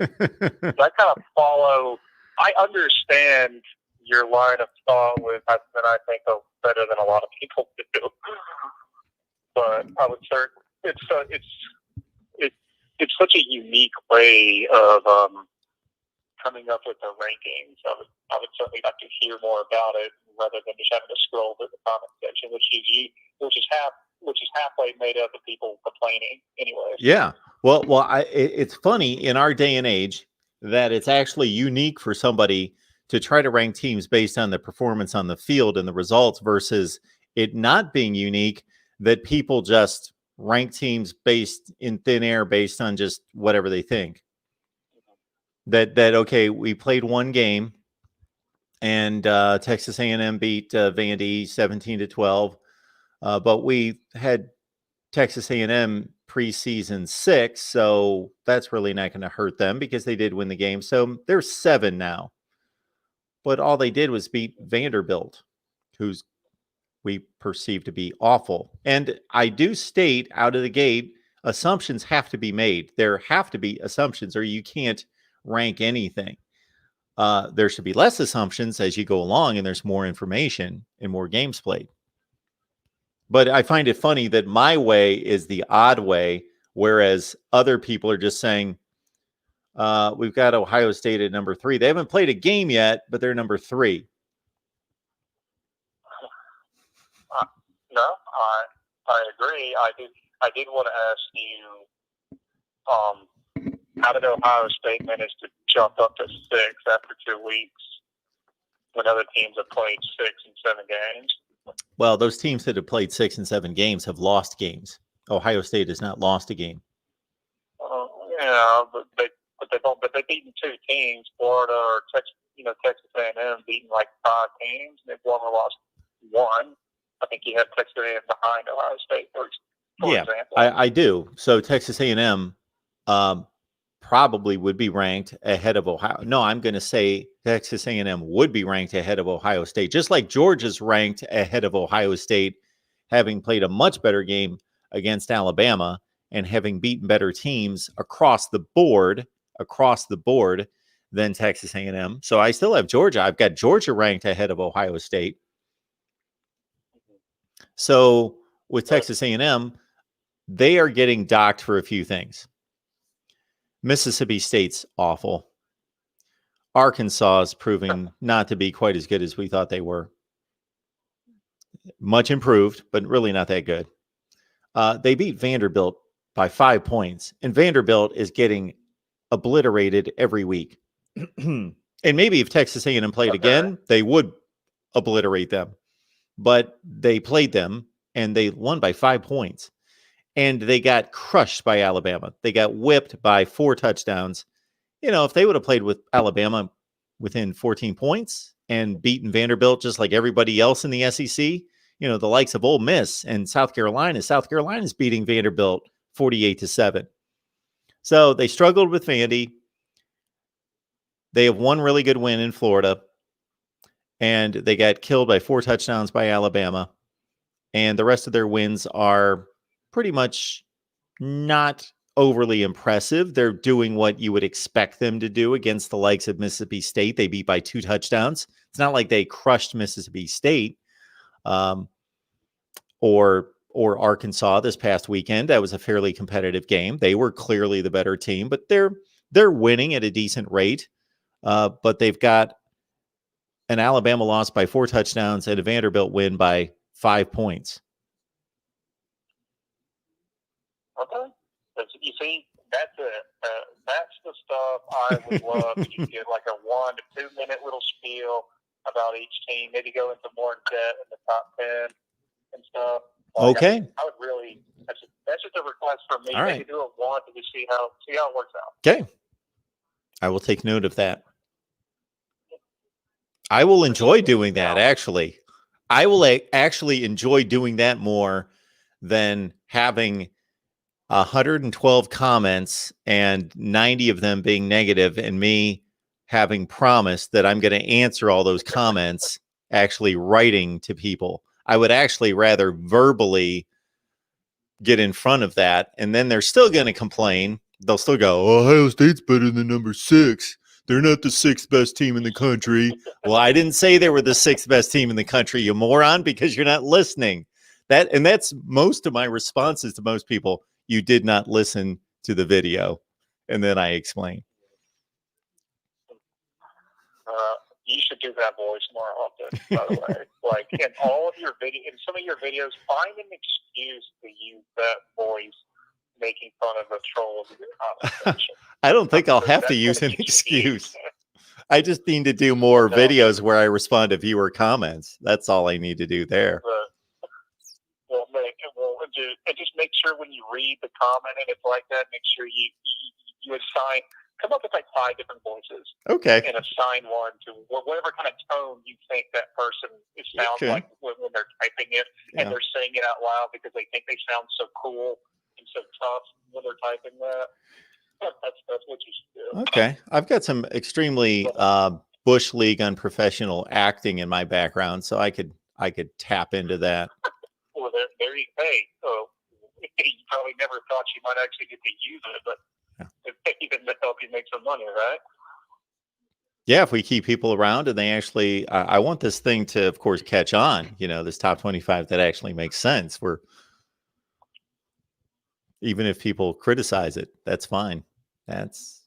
I kind of I understand your line of thought that I think of better than a lot of people do. But I would start, it's such a unique way of coming up with the rankings. I would certainly like to hear more about it rather than just having to scroll through the comment section, which is halfway made up of people complaining anyway. Yeah. Well, it's funny in our day and age that it's actually unique for somebody to try to rank teams based on the performance on the field and the results versus it not being unique that people just rank teams based in thin air based on just whatever they think. That okay, we played one game and Texas A&M beat Vandy 17-12, but we had Texas A&M preseason 6, so that's really not going to hurt them because they did win the game. So they're 7 now, but all they did was beat Vanderbilt, who's we perceive to be awful. And I do state out of the gate, assumptions have to be made. There have to be assumptions, or you can't rank anything. There should be less assumptions as you go along and there's more information and more games played. But I find it funny that my way is the odd way, whereas other people are just saying, we've got Ohio State at number 3. They haven't played a game yet, but they're number 3. No, I agree. I did want to ask you, how did Ohio State manage to jump up to 6 after 2 weeks when other teams have played 6 and 7 games? Well, those teams that have played 6 and 7 games have lost games. Ohio State has not lost a game. Yeah, but they've beaten 2 teams, Florida or Texas A&M beaten like 5 teams, and they've won or lost 1. I think you have Texas A&M behind Ohio State, for example. I do. So Texas A&M probably would be ranked ahead of Ohio. No, I'm going to say Texas A&M would be ranked ahead of Ohio State, just like Georgia's ranked ahead of Ohio State, having played a much better game against Alabama and having beaten better teams across the board than Texas A&M. So I still have Georgia. I've got Georgia ranked ahead of Ohio State. So with Texas A&M, they are getting docked for a few things. Mississippi State's awful. Arkansas is proving not to be quite as good as we thought they were. Much improved, but really not that good. They beat Vanderbilt by 5 points, and Vanderbilt is getting obliterated every week. And maybe if Texas A&M played again, they would obliterate them. But they played them, and they won by 5 points. And they got crushed by Alabama. They got whipped by 4 touchdowns. If they would have played with Alabama within 14 points and beaten Vanderbilt just like everybody else in the SEC, the likes of Ole Miss and South Carolina's beating Vanderbilt 48-7. So they struggled with Vandy. They have one really good win in Florida, and they got killed by 4 touchdowns by Alabama. And the rest of their wins are pretty much not overly impressive. They're doing what you would expect them to do against the likes of Mississippi State. They beat by 2 touchdowns. It's not like they crushed Mississippi State or Arkansas this past weekend. That was a fairly competitive game. They were clearly the better team, but they're winning at a decent rate. But they've got an Alabama loss by 4 touchdowns and a Vanderbilt win by 5 points. Okay. You see, that's it. That's the stuff I would love to just get like a 1 to 2 minute little spiel about each team. Maybe go into more in depth in the top 10 and stuff. Like, Okay. I would really. That's just a request from me. All right. Maybe do it once and just see how it works out. Okay. I will take note of that. I will enjoy doing that, actually. I will actually enjoy doing that more than having 112 comments and 90 of them being negative and me having promised that I'm going to answer all those comments, actually writing to people. I would actually rather verbally get in front of that, and then they're still going to complain. They'll still go, Ohio State's better than number 6. They're not the 6th best team in the country. Well, I didn't say they were the 6th best team in the country, you moron, because you're not listening. That's most of my responses to most people. You did not listen to the video. And then I explain. You should do that voice more often, by the way. Like, in all of your in some of your videos, find an excuse to use that voice making fun of a troll of your conversation. I don't think I'll have to use an excuse. I just need to do more videos where I respond to viewer comments. That's all I need to do there. And just make sure when you read the comment and it's like that, make sure you assign, come up with like 5 different voices. Okay. And assign one to whatever kind of tone you think that person sounds like when they're typing it, and they're saying it out loud because they think they sound so cool and so tough when they're typing that. That's what you should do. Okay. I've got some extremely Bush League unprofessional acting in my background, so I could tap into that. Well, there you go. You probably never thought you might actually get to use it, but even to help you make some money, right? Yeah, if we keep people around and they actually, I want this thing to, of course, catch on. This top 25 that actually makes sense. Even if people criticize it, that's fine. That's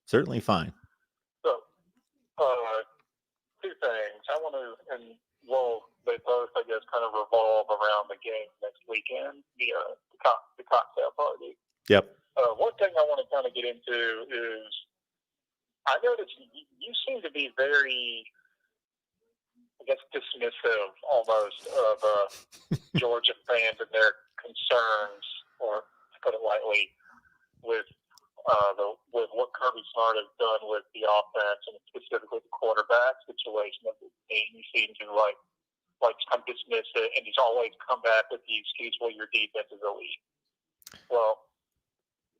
certainly fine. So, 2 things. I want to, and they both, I guess, kind of revolve around the game next weekend, the cocktail party. Yep. One thing I want to kind of get into is, I noticed you seem to be very, I guess, dismissive almost of Georgia fans and their concerns, or to put it lightly, with what Kirby Smart has done with the offense and specifically the quarterback situation of the team. You seem to like kind of dismiss it, and he's always come back with the excuse, "Well, your defense is elite." Well,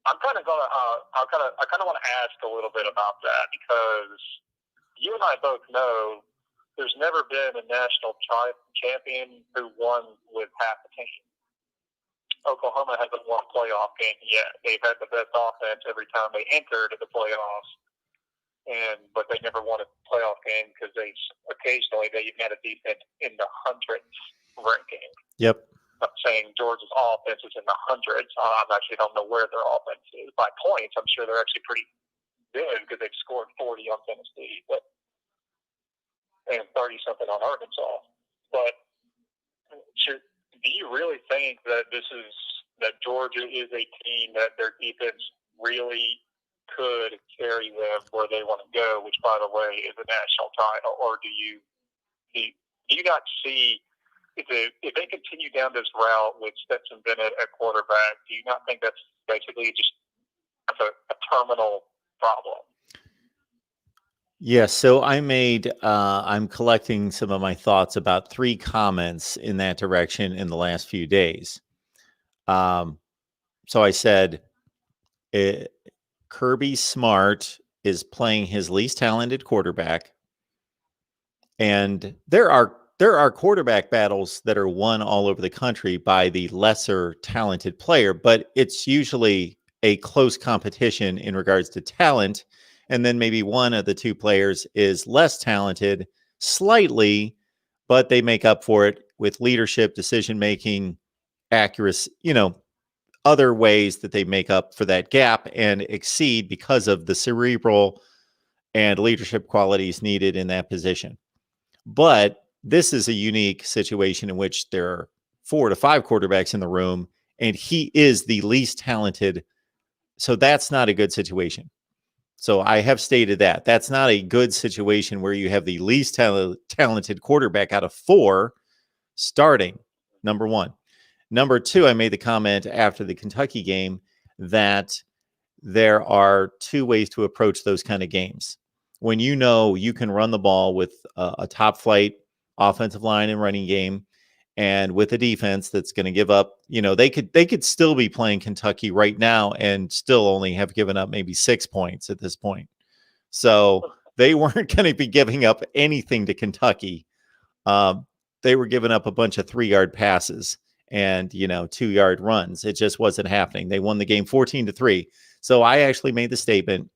I'm kind of gonna I kind of want to ask a little bit about that, because you and I both know there's never been a national champion who won with half the team. Oklahoma hasn't won a playoff game yet. They've had the best offense every time they entered the playoffs, but they never won a playoff game because occasionally they even had a defense in the hundreds ranking. Yep. I'm saying Georgia's offense is in the hundreds. I actually don't know where their offense is by points. I'm sure they're actually pretty good because they've scored 40 on Tennessee, and 30-something on Arkansas. But do you really think that Georgia is a team that their defense really could carry them where they want to go, which, by the way, is a national title? Or do you not see, if they continue down this route with Stetson Bennett at quarterback, do you not think that's basically just a terminal problem? Yes. So I'm collecting some of my thoughts about 3 comments in that direction in the last few days. So I said, Kirby Smart is playing his least talented quarterback. And there are quarterback battles that are won all over the country by the lesser talented player, but it's usually a close competition in regards to talent. And then maybe one of the 2 players is less talented slightly, but they make up for it with leadership, decision-making, accuracy, other ways that they make up for that gap and exceed because of the cerebral and leadership qualities needed in that position. But this is a unique situation in which there are 4 to 5 quarterbacks in the room, and he is the least talented. So that's not a good situation. So I have stated that that's not a good situation where you have the least talented quarterback out of 4 starting, number one. Number two, I made the comment after the Kentucky game that there are 2 ways to approach those kind of games. When you know you can run the ball with a top flight offensive line and running game, and with a defense that's going to give up, they could still be playing Kentucky right now and still only have given up maybe 6 points at this point. So they weren't going to be giving up anything to Kentucky. They were giving up a bunch of 3-yard passes and 2-yard runs. It just wasn't happening. They won the game 14-3. So I actually made the statement,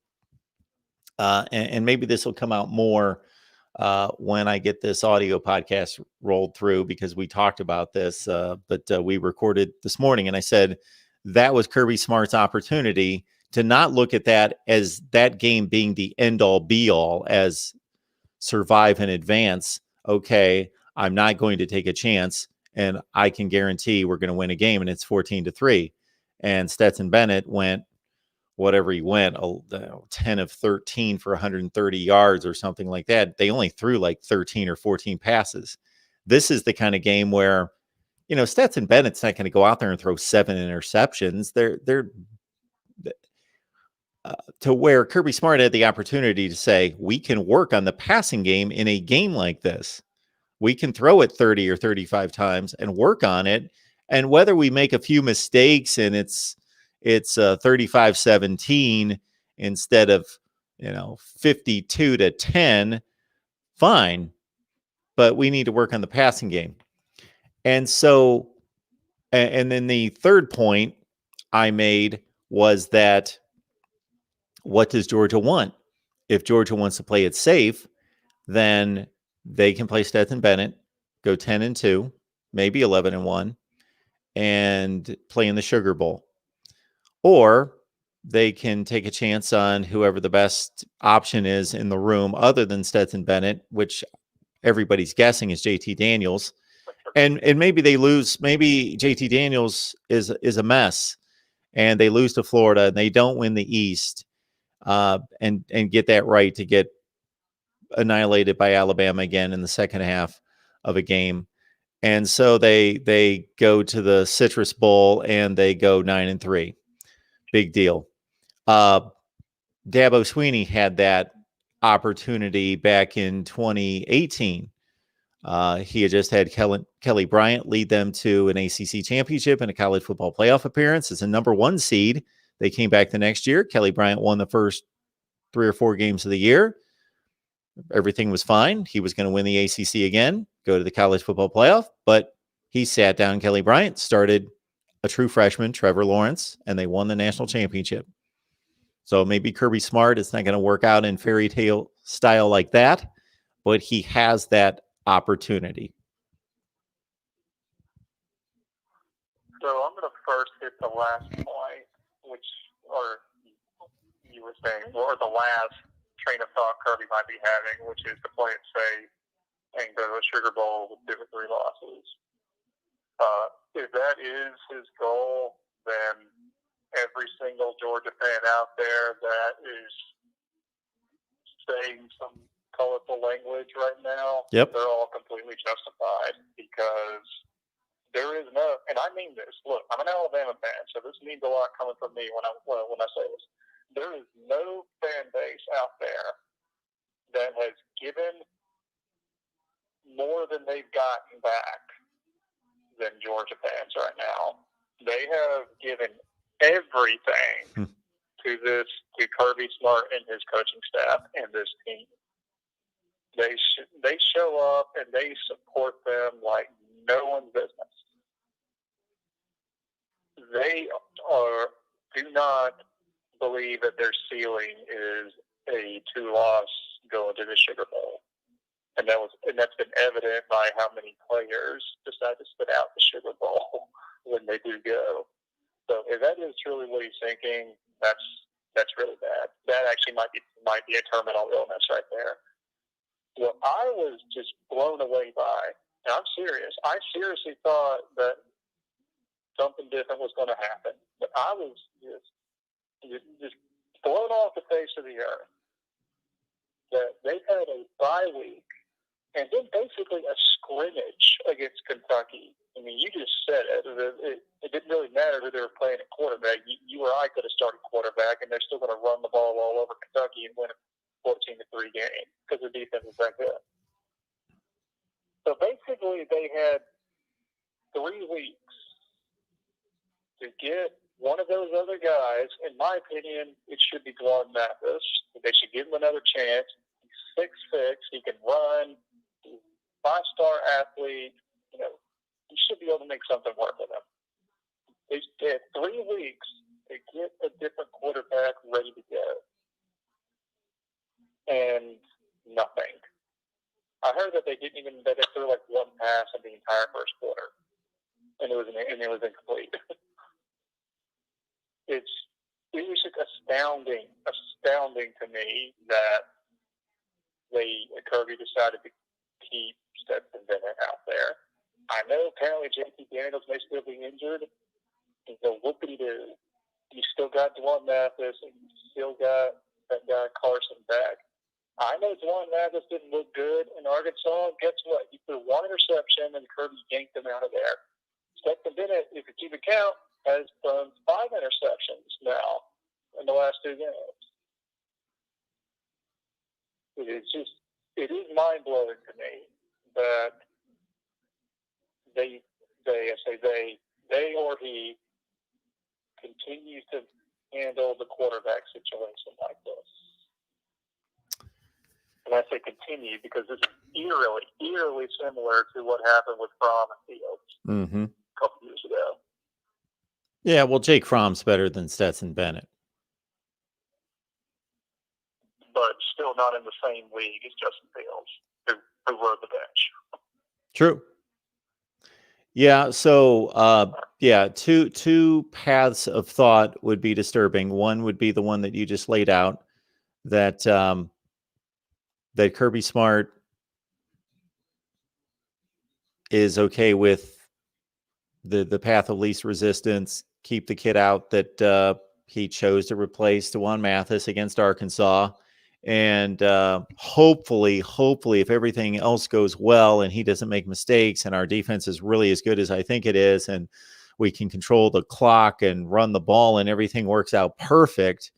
and maybe this will come out more when I get this audio podcast rolled through, because we talked about this, but we recorded this morning, and I said that was Kirby Smart's opportunity to not look at that as that game being the end all be all, as survive and advance. Okay, I'm not going to take a chance, and I can guarantee we're going to win a game, and it's 14-3. And Stetson Bennett went whatever he went, 10 of 13 for 130 yards or something like that. They only threw like 13 or 14 passes. This is the kind of game where, Stetson Bennett's not going to go out there and throw 7 interceptions. They're to where Kirby Smart had the opportunity to say, we can work on the passing game in a game like this. We can throw it 30 or 35 times and work on it. And whether we make a few mistakes and it's 35-17 instead of 52-10, fine, but we need to work on the passing game. And so, and then the third point I made was that, what does Georgia want? If Georgia wants to play it safe, then they can play Stetson Bennett, go 10-2, maybe 11-1, and play in the Sugar Bowl. Or they can take a chance on whoever the best option is in the room other than Stetson Bennett, which everybody's guessing is JT Daniels. And maybe they lose. Maybe JT Daniels is a mess, and they lose to Florida, and they don't win the East, and get that right to get annihilated by Alabama again in the second half of a game. And so they go to the Citrus Bowl and they go 9-3. Big deal. Dabo Swinney had that opportunity back in 2018. He had just had Kelly Bryant lead them to an ACC championship and a college football playoff appearance as a number 1 seed. They came back the next year. Kelly Bryant won the first 3 or 4 games of the year. Everything was fine. He was going to win the ACC again, go to the college football playoff, but he sat down Kelly Bryant, started a true freshman, Trevor Lawrence, and they won the national championship. So maybe Kirby Smart is not going to work out in fairy tale style like that, but he has that opportunity. So I'm going to first hit the last point, which, or you were saying, or the last train of thought Kirby might be having, which is to play it safe and go to a Sugar Bowl with 2 or 3 losses. If that is his goal, then every single Georgia fan out there that is saying some colorful language right now, Yep, they're all completely justified, because there is no, and I mean this, look, I'm an Alabama fan, so this means a lot coming from me when I say this. There is no fan base out there that has given more than they've gotten back than Georgia fans right now. They have given everything to Kirby Smart and his coaching staff and this team. They show up and they support them like no one's business. They do not believe that their ceiling is a 2-loss going to the Sugar Bowl. And that's been evident by how many players decide to sit out the Sugar Bowl when they do go. So if that is truly what he's thinking, that's really bad. That actually might be a terminal illness right there. What I was just blown away by, and I'm serious, I seriously thought that something different was going to happen. But I was just thrown off the face of the earth that they've had a bye week and then basically a scrimmage against Kentucky. I mean, you just said it. It didn't really matter who they were playing at quarterback. You or I could have started quarterback, and they're still going to run the ball all over Kentucky and win a 14-3 game because their defense is that good. So basically, they had 3 weeks to get one of those other guys. In my opinion, it should be Dwan Mathis. They should give him another chance. He's 6'6". He can run. He's a 5-star athlete. You know, he should be able to make something work with him. They had 3 weeks to get a different quarterback ready to go, and nothing. I heard that they threw like one pass in the entire first quarter, and it was incomplete. It was just astounding to me that Kirby decided to keep Stetson Bennett out there. I know apparently JT Daniels may still be injured. So whoopity-doo. You still got Dwan Mathis, and you still got that guy Carson back. I know Dwan Mathis didn't look good in Arkansas. Guess what? He threw 1 interception, and Kirby yanked him out of there. Stetson Bennett, if you keep account, has thrown 5 interceptions now in the last 2 games. It is mind-blowing to me that they or he continues to handle the quarterback situation like this. And I say continue because it's eerily similar to what happened with Fromm and Fields a couple years ago. Yeah, well, Jake Fromm's better than Stetson Bennett. But still not in the same league as Justin Fields, who rode the bench. True. Yeah, so two paths of thought would be disturbing. One would be the one that you just laid out, that that Kirby Smart is okay with the path of least resistance, keep the kid out that he chose to replace Dwan Mathis against Arkansas. And hopefully, if everything else goes well and he doesn't make mistakes and our defense is really as good as I think it is, and we can control the clock and run the ball and everything works out perfect,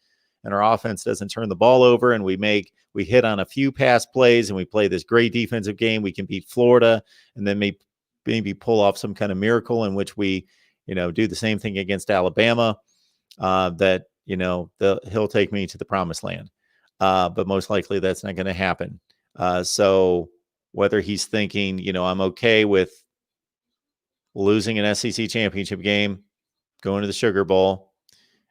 and our offense doesn't turn the ball over, and we hit on a few pass plays and we play this great defensive game, we can beat Florida and then maybe pull off some kind of miracle in which we, do the same thing against Alabama, that, he'll take me to the promised land. But most likely that's not going to happen. So whether he's thinking, I'm okay with losing an SEC championship game, going to the Sugar Bowl,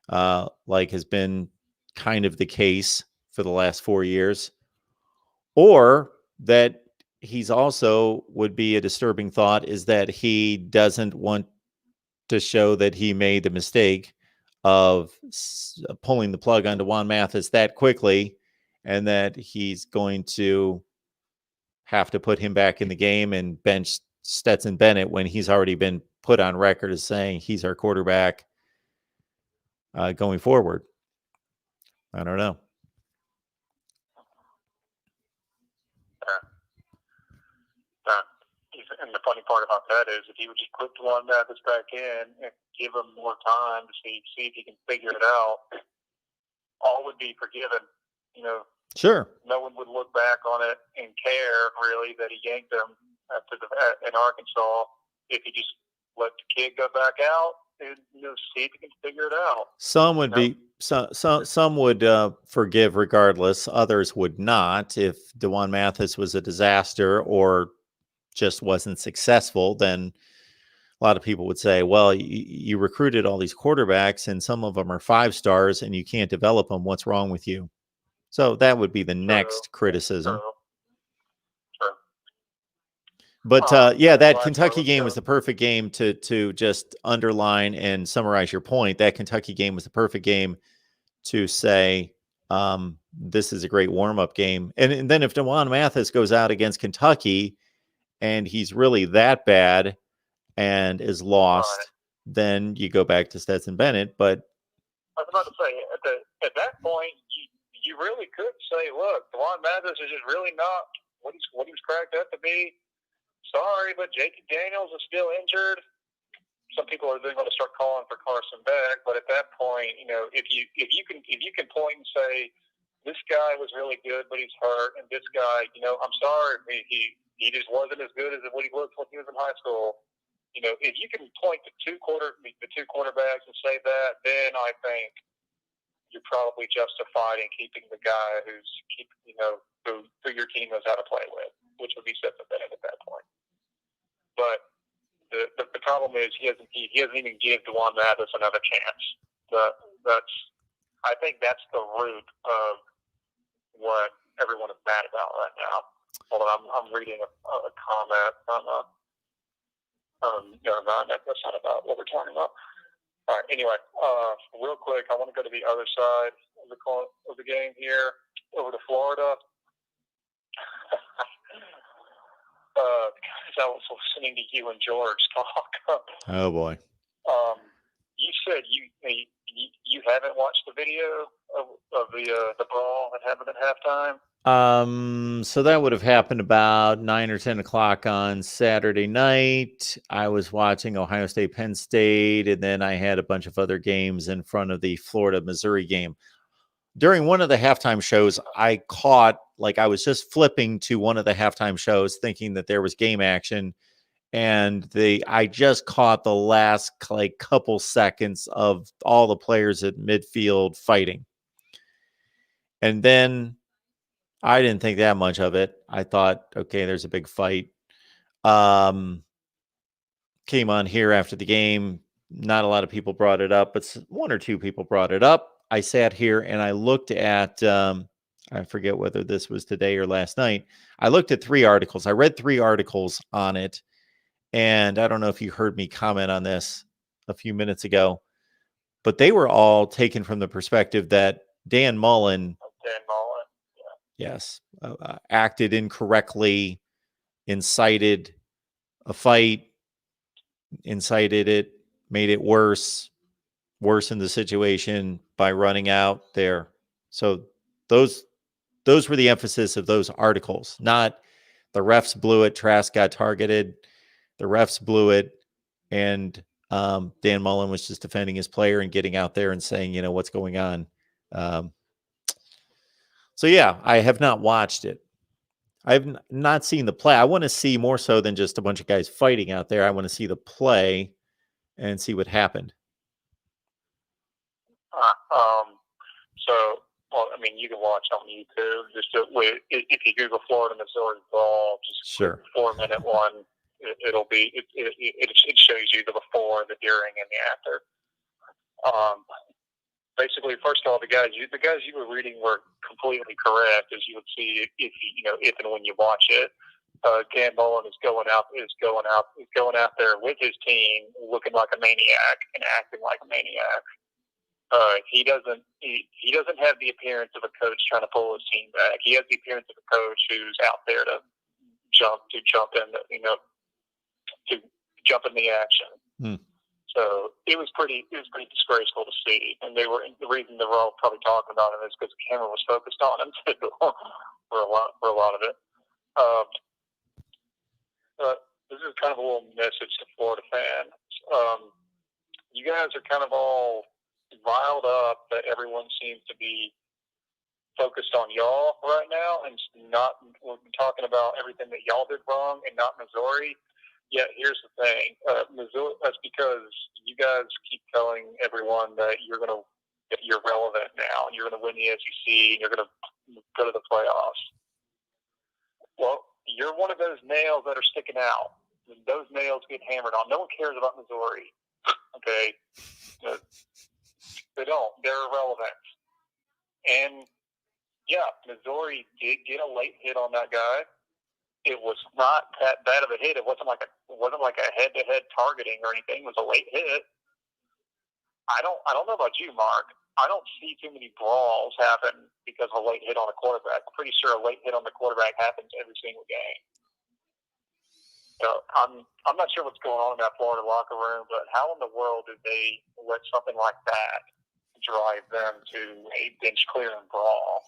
like has been kind of the case for the last 4 years, or that he's also would be a disturbing thought is that he doesn't want to show that he made the mistake of pulling the plug on Dwan Mathis that quickly, and that he's going to have to put him back in the game and bench Stetson Bennett when he's already been put on record as saying he's our quarterback going forward. I don't know. And the funny part about that is if he would just put Dwan Mathis back in and give him more time to see if he can figure it out, all would be forgiven. Sure. No one would look back on it and care really that he yanked them in Arkansas if he just let the kid go back out and see if he can figure it out. Some would be some would forgive regardless. Others would not. If Dwan Mathis was a disaster or just wasn't successful, then a lot of people would say, well, you recruited all these quarterbacks and some of them are 5 stars and you can't develop them. What's wrong with you? So that would be the next criticism. True. But that Kentucky game was the perfect game to just underline and summarize your point. That Kentucky game was the perfect game to say this is a great warm-up game. And then if Dwan Mathis goes out against Kentucky and he's really that bad and is lost, then you go back to Stetson Bennett. But I was about to say, at that point, you really could say, look, Devon Mathis is just really not what he's cracked up to be. Sorry, but J.T. Daniels is still injured. Some people are then going to start calling for Carson Beck, but at that point, if you can point and say this guy was really good, but he's hurt, and this guy, I'm sorry, he just wasn't as good as what he was when he was in high school. If you can point to the two quarterbacks and say that, then I think you're probably justified in keeping the guy who your team knows how to play with, which would be Stetson Bennett at that point. But the problem is he hasn't even given Devon Mathis another chance. I think that's the root of what everyone is mad about right now. Hold on, I'm reading a comment on never mind, that's not about what we're talking about. All right, anyway, real quick, I want to go to the other side of the game here, over to Florida. I was listening to you and George talk. oh boy. You said you haven't watched the video of the brawl that happened at halftime? So that would have happened about 9 or 10 o'clock on Saturday night. I was watching Ohio State, Penn State, and then I had a bunch of other games in front of the Florida-Missouri game. During one of the halftime shows, I was just flipping to one of the halftime shows thinking that there was game action. And I just caught the last couple seconds of all the players at midfield fighting. And then I didn't think that much of it. I thought, okay, there's a big fight. Came on here after the game. Not a lot of people brought it up, but one or two people brought it up. I sat here and I looked at, I forget whether this was today or last night. I looked at 3 articles. I read 3 articles on it. And I don't know if you heard me comment on this a few minutes ago, but they were all taken from the perspective that Dan Mullen, yes, acted incorrectly, incited a fight, incited it, made it worsened the situation by running out there. So those were the emphasis of those articles, not the refs blew it, Trask got targeted. The refs blew it, and Dan Mullen was just defending his player and getting out there and saying, what's going on. So, yeah, I have not watched it. I've not seen the play. I want to see more so than just a bunch of guys fighting out there. I want to see the play and see what happened. You can watch on YouTube. If you Google Florida Missouri brawl, just sure. 4-minute one. It shows you the before, the during, and the after. Basically, first of all, the guys you were reading were completely correct, as you would see if and when you watch it. Dan Mullen is going out there with his team, looking like a maniac and acting like a maniac. He doesn't have the appearance of a coach trying to pull his team back. He has the appearance of a coach who's out there to jump in the action. So it was pretty disgraceful to see, and the reason they were all probably talking about it is because the camera was focused on him too, for a lot of it. This is kind of a little message to Florida fans. You guys are kind of all riled up that everyone seems to be focused on y'all right now, and we're talking about everything that y'all did wrong and not Missouri. Yeah, here's the thing. Missouri, that's because you guys keep telling everyone that you're relevant now, and you're going to win the SEC, and you're going to go to the playoffs. Well, you're one of those nails that are sticking out. And those nails get hammered on. No one cares about Missouri. Okay? They don't. They're irrelevant. And, yeah, Missouri did get a late hit on that guy. It was not that bad of a hit. It wasn't like a head-to-head targeting or anything. It was a late hit. I don't know about you, Mark. I don't see too many brawls happen because of a late hit on a quarterback. I'm pretty sure a late hit on the quarterback happens every single game. I'm not sure what's going on in that Florida locker room, but how in the world did they let something like that drive them to a bench clearing brawl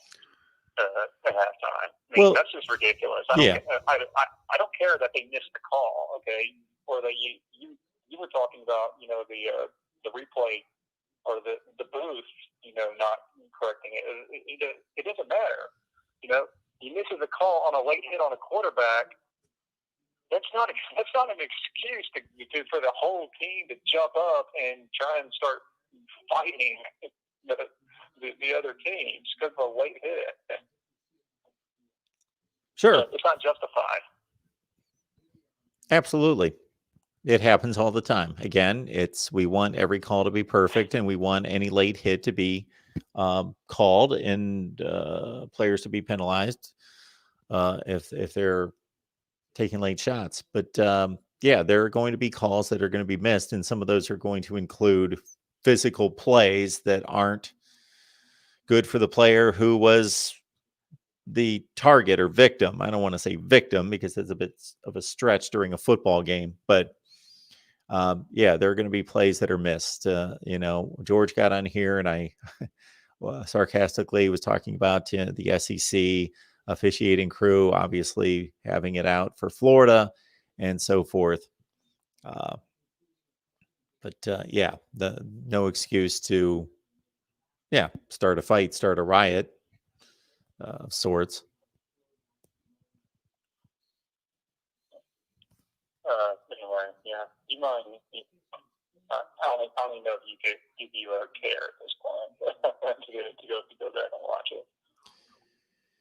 at halftime? I mean, that's just ridiculous. I don't care that they missed the call, okay, or that you were talking about, the replay or the booth, not correcting it. It doesn't matter. He misses a call on a late hit on a quarterback. That's not an excuse for the whole team to jump up and try and start fighting the other teams because of a late hit. Sure. It's not justified. Absolutely. It happens all the time. Again, we want every call to be perfect, and we want any late hit to be called and players to be penalized if they're taking late shots. But there are going to be calls that are going to be missed, and some of those are going to include physical plays that aren't good for the player who was the target or victim. I don't want to say victim because it's a bit of a stretch during a football game, but there are going to be plays that are missed. George got on here and I sarcastically was talking about the SEC officiating crew, obviously having it out for Florida and so forth. No excuse to, start a fight, start a riot of sorts. You mind? I don't even know if you care at this point to go back and watch it.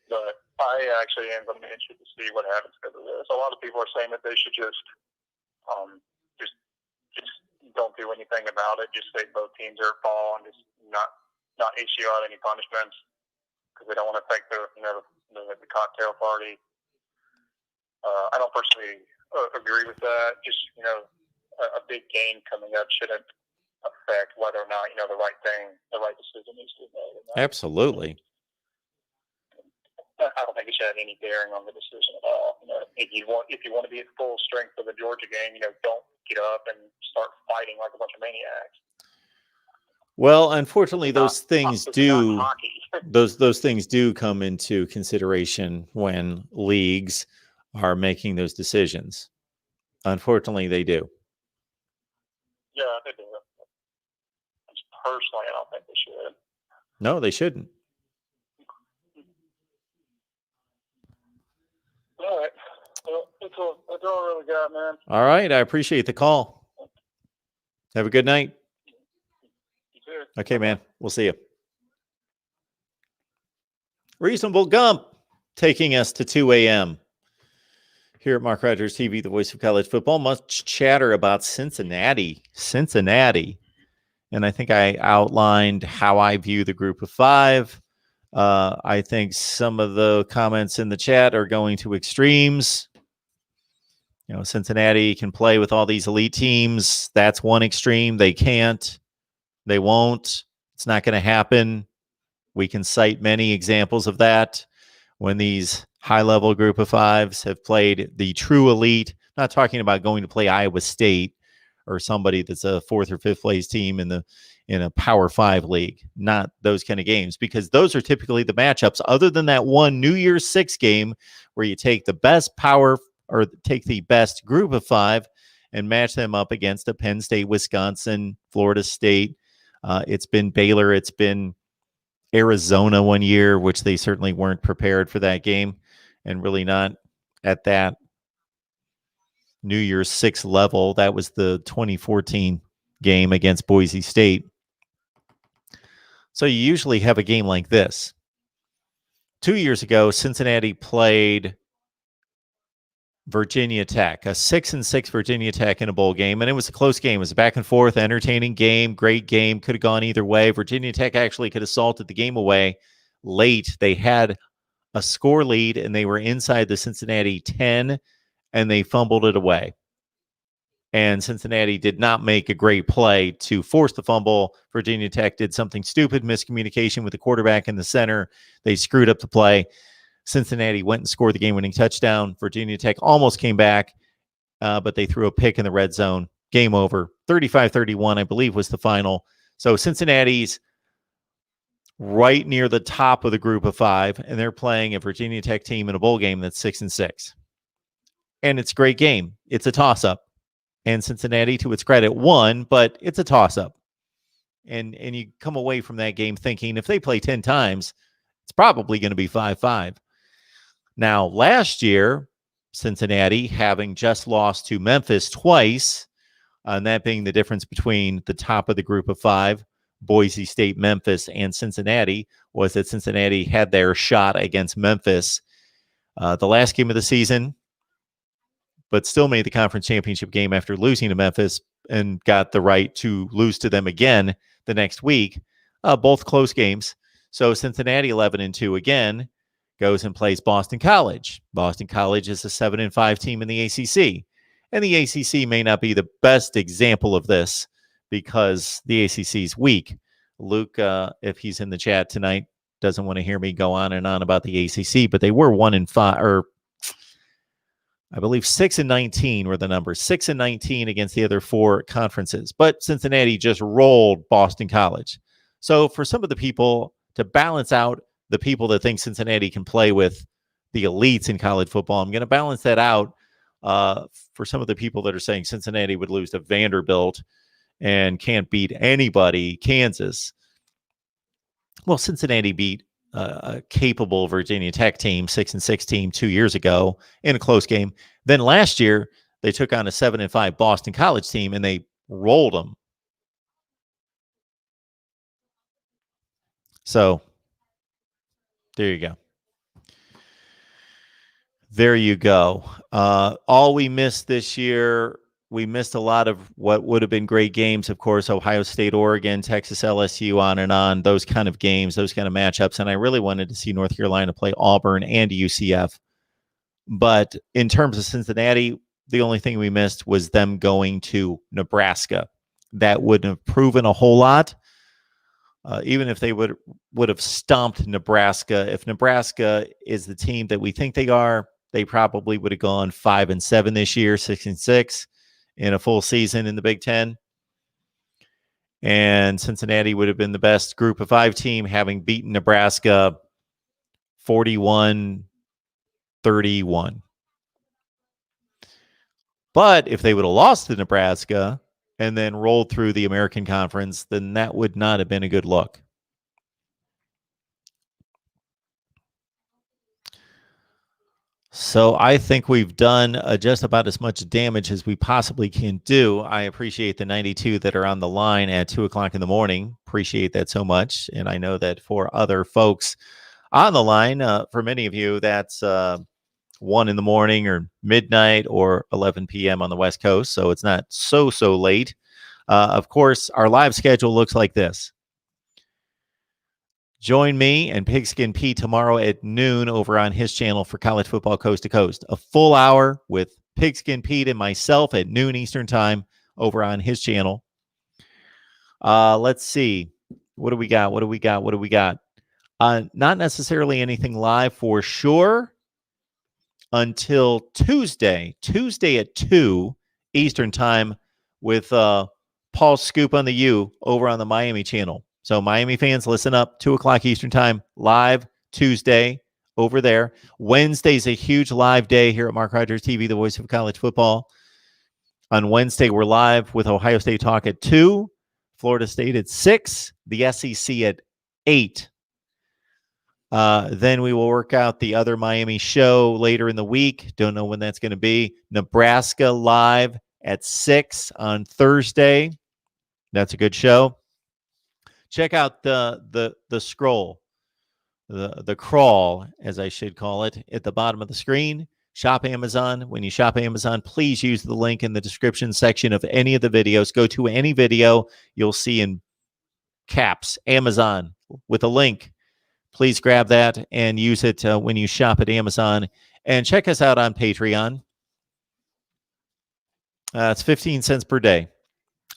But I actually am going to be interested to see what happens because of this. A lot of people are saying that they should just don't do anything about it. Just say both teams are at fault and just not issue out any punishments because they don't want to affect the cocktail party. I don't personally agree with that. Just a big game coming up shouldn't affect whether or not the right decision needs to be made. Absolutely. I don't think it should have any bearing on the decision at all. If you want to be at full strength for the Georgia game, don't get up and start fighting like a bunch of maniacs. Well, unfortunately, those things do come into consideration when leagues are making those decisions. Unfortunately, they do. Yeah, they do. Personally, I don't think they should. No, they shouldn't. All right. Well, that's all I really got, man. All right. I appreciate the call. Have a good night. You too. Okay, man. We'll see you. Reasonable Gump taking us to 2 a.m. Here at Mark Rogers TV, the voice of college football. Much chatter about Cincinnati. And I think I outlined how I view the group of five. I think some of the comments in the chat are going to extremes. Cincinnati can play with all these elite teams. That's one extreme. They can't. They won't. It's not going to happen. We can cite many examples of that when these high-level group of fives have played the true elite. I'm not talking about going to play Iowa State or somebody that's a fourth or fifth place team in a Power 5 league. Not those kind of games, because those are typically the matchups. Other than that one New Year's 6 game where you take the best take the best group of five and match them up against a Penn State, Wisconsin, Florida State. It's been Baylor. It's been Arizona one year, which they certainly weren't prepared for that game and really not at that New Year's 6 level. That was the 2014 game against Boise State. So you usually have a game like this. 2 years ago, Cincinnati played Virginia Tech, a 6-6 Virginia Tech in a bowl game, and it was a close game. It was a back and forth, entertaining game, great game, could have gone either way. Virginia Tech actually could have salted the game away late. They had a score lead, and they were inside the Cincinnati 10, and they fumbled it away. And Cincinnati did not make a great play to force the fumble. Virginia Tech did something stupid, miscommunication with the quarterback in the center. They screwed up the play. Cincinnati went and scored the game-winning touchdown. Virginia Tech almost came back, but they threw a pick in the red zone. Game over. 35-31, I believe, was the final. So Cincinnati's right near the top of the group of 5, and they're playing a Virginia Tech team in a bowl game that's 6-6. And it's a great game. It's a toss-up. And Cincinnati, to its credit, won, but it's a toss-up. And you come away from that game thinking if they play 10 times, it's probably going to be 5-5. Now, last year, Cincinnati, having just lost to Memphis twice, and that being the difference between the top of the group of 5, Boise State, Memphis, and Cincinnati, was that Cincinnati had their shot against Memphis the last game of the season, but still made the conference championship game after losing to Memphis and got the right to lose to them again the next week. Both close games. So Cincinnati 11-2 again goes and plays Boston College. Boston College is a 7-5 team in the ACC. And the ACC may not be the best example of this because the ACC is weak. Luke, if he's in the chat tonight, doesn't want to hear me go on and on about the ACC, but they were 1-5, or I believe 6-19 were the numbers. 6-19 against the other 4 conferences. But Cincinnati just rolled Boston College. So for some of the people, to balance out the people that think Cincinnati can play with the elites in college football, I'm going to balance that out for some of the people that are saying Cincinnati would lose to Vanderbilt and can't beat anybody, Kansas. Well, Cincinnati beat a capable Virginia Tech team, 6-6 team 2 years ago in a close game. Then last year, they took on a 7-5 Boston College team and they rolled them. So there you go. There you go. All we missed this year, we missed a lot of what would have been great games. Of course, Ohio State, Oregon, Texas, LSU, on and on, those kind of games, those kind of matchups. And I really wanted to see North Carolina play Auburn and UCF. But in terms of Cincinnati, the only thing we missed was them going to Nebraska. That wouldn't have proven a whole lot. Even if they would have stomped Nebraska. If Nebraska is the team that we think they are, they probably would have gone 5-7 this year, 6-6 in a full season in the Big Ten. And Cincinnati would have been the best group of 5 team, having beaten Nebraska 41-31. But if they would have lost to Nebraska and then rolled through the American Conference, then that would not have been a good look. So I think we've done just about as much damage as we possibly can do. I appreciate the 92 that are on the line at 2 o'clock in the morning. Appreciate that so much. And I know that for other folks on the line, for many of you, that's 1 in the morning or midnight or 11 p.m. on the West Coast. So it's not so late. Of course, our live schedule looks like this. Join me and Pigskin Pete tomorrow at noon over on his channel for College Football Coast to Coast. A full hour with Pigskin Pete and myself at noon Eastern Time over on his channel. Let's see. What do we got? Not necessarily anything live for sure until Tuesday at 2 Eastern Time with Paul Scoop on the U over on the Miami channel. So Miami fans, listen up, 2 o'clock Eastern Time, live Tuesday over there. Wednesday's a huge live day here at MarkRogersTV, the voice of college football. On Wednesday, we're live with Ohio State Talk at 2, Florida State at 6, the SEC at 8. Then we will work out the other Miami show later in the week. Don't know when that's going to be. Nebraska live at 6 on Thursday. That's a good show. Check out the scroll, the crawl, as I should call it, at the bottom of the screen. Shop Amazon. When you shop Amazon, please use the link in the description section of any of the videos. Go to any video you'll see in caps, Amazon, with a link. Please grab that and use it when you shop at Amazon. And check us out on Patreon. It's 15 cents per day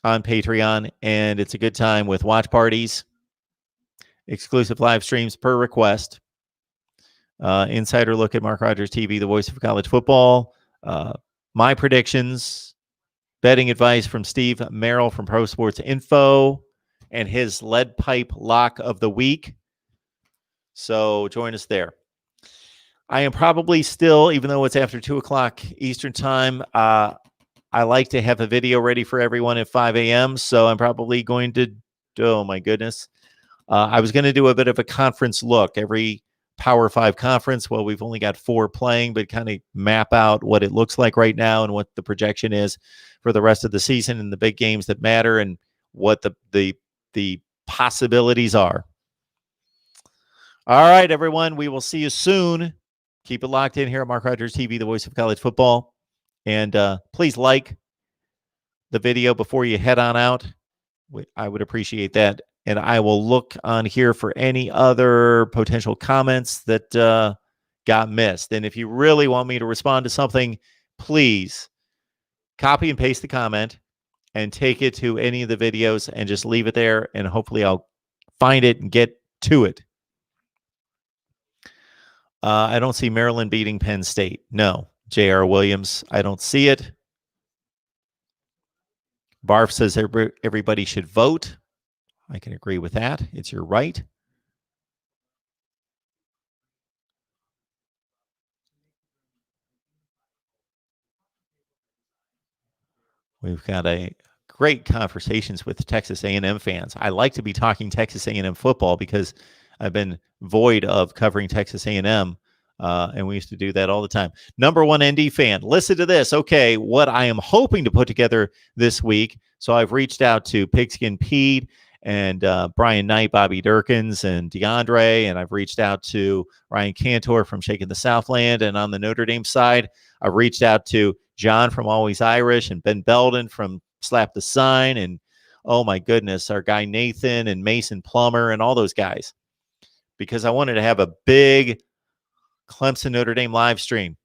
on Patreon, and it's a good time with watch parties, exclusive live streams per request, insider look at MarkRogersTV, the voice of college football, my predictions, betting advice from Steve Merrill from Pro Sports Info, and his lead pipe lock of the week. So join us there. I am probably still, even though it's after 2 o'clock Eastern time, I like to have a video ready for everyone at 5 a.m. So I'm probably going to, oh my goodness. I was going to do a bit of a conference look every Power 5 conference. Well, we've only got 4 playing, but kind of map out what it looks like right now and what the projection is for the rest of the season and the big games that matter and what the possibilities are. All right, everyone. We will see you soon. Keep it locked in here at Mark Rogers TV, the voice of college football. And please like the video before you head on out. I would appreciate that. And I will look on here for any other potential comments that got missed. And if you really want me to respond to something, please copy and paste the comment and take it to any of the videos and just leave it there. And hopefully I'll find it and get to it. I don't see Maryland beating Penn State. No. J.R. Williams, I don't see it. Barf says everybody should vote. I can agree with that. It's your right. We've got a great conversations with Texas A&M fans. I like to be talking Texas A&M football because I've been void of covering Texas A&M. And we used to do that all the time. Number 1 ND fan, listen to this. Okay, what I am hoping to put together this week. So I've reached out to Pigskin Pete and Brian Knight, Bobby Durkins, and DeAndre. And I've reached out to Ryan Cantor from Shaking the Southland. And on the Notre Dame side, I've reached out to John from Always Irish and Ben Belden from Slap the Sign. And oh my goodness, our guy Nathan and Mason Plummer and all those guys. Because I wanted to have a big Clemson Notre Dame live stream.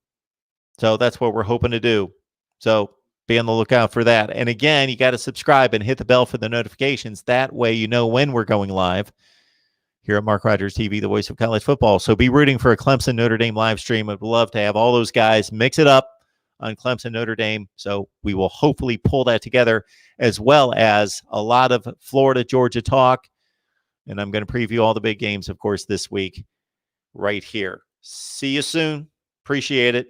So that's what we're hoping to do. So be on the lookout for that. And again, you got to subscribe and hit the bell for the notifications. That way you know when we're going live here at Mark Rogers TV, the voice of college football. So be rooting for a Clemson Notre Dame live stream. I'd love to have all those guys mix it up on Clemson Notre Dame. So we will hopefully pull that together, as well as a lot of Florida Georgia talk. And I'm going to preview all the big games, of course, this week right here. See you soon. Appreciate it.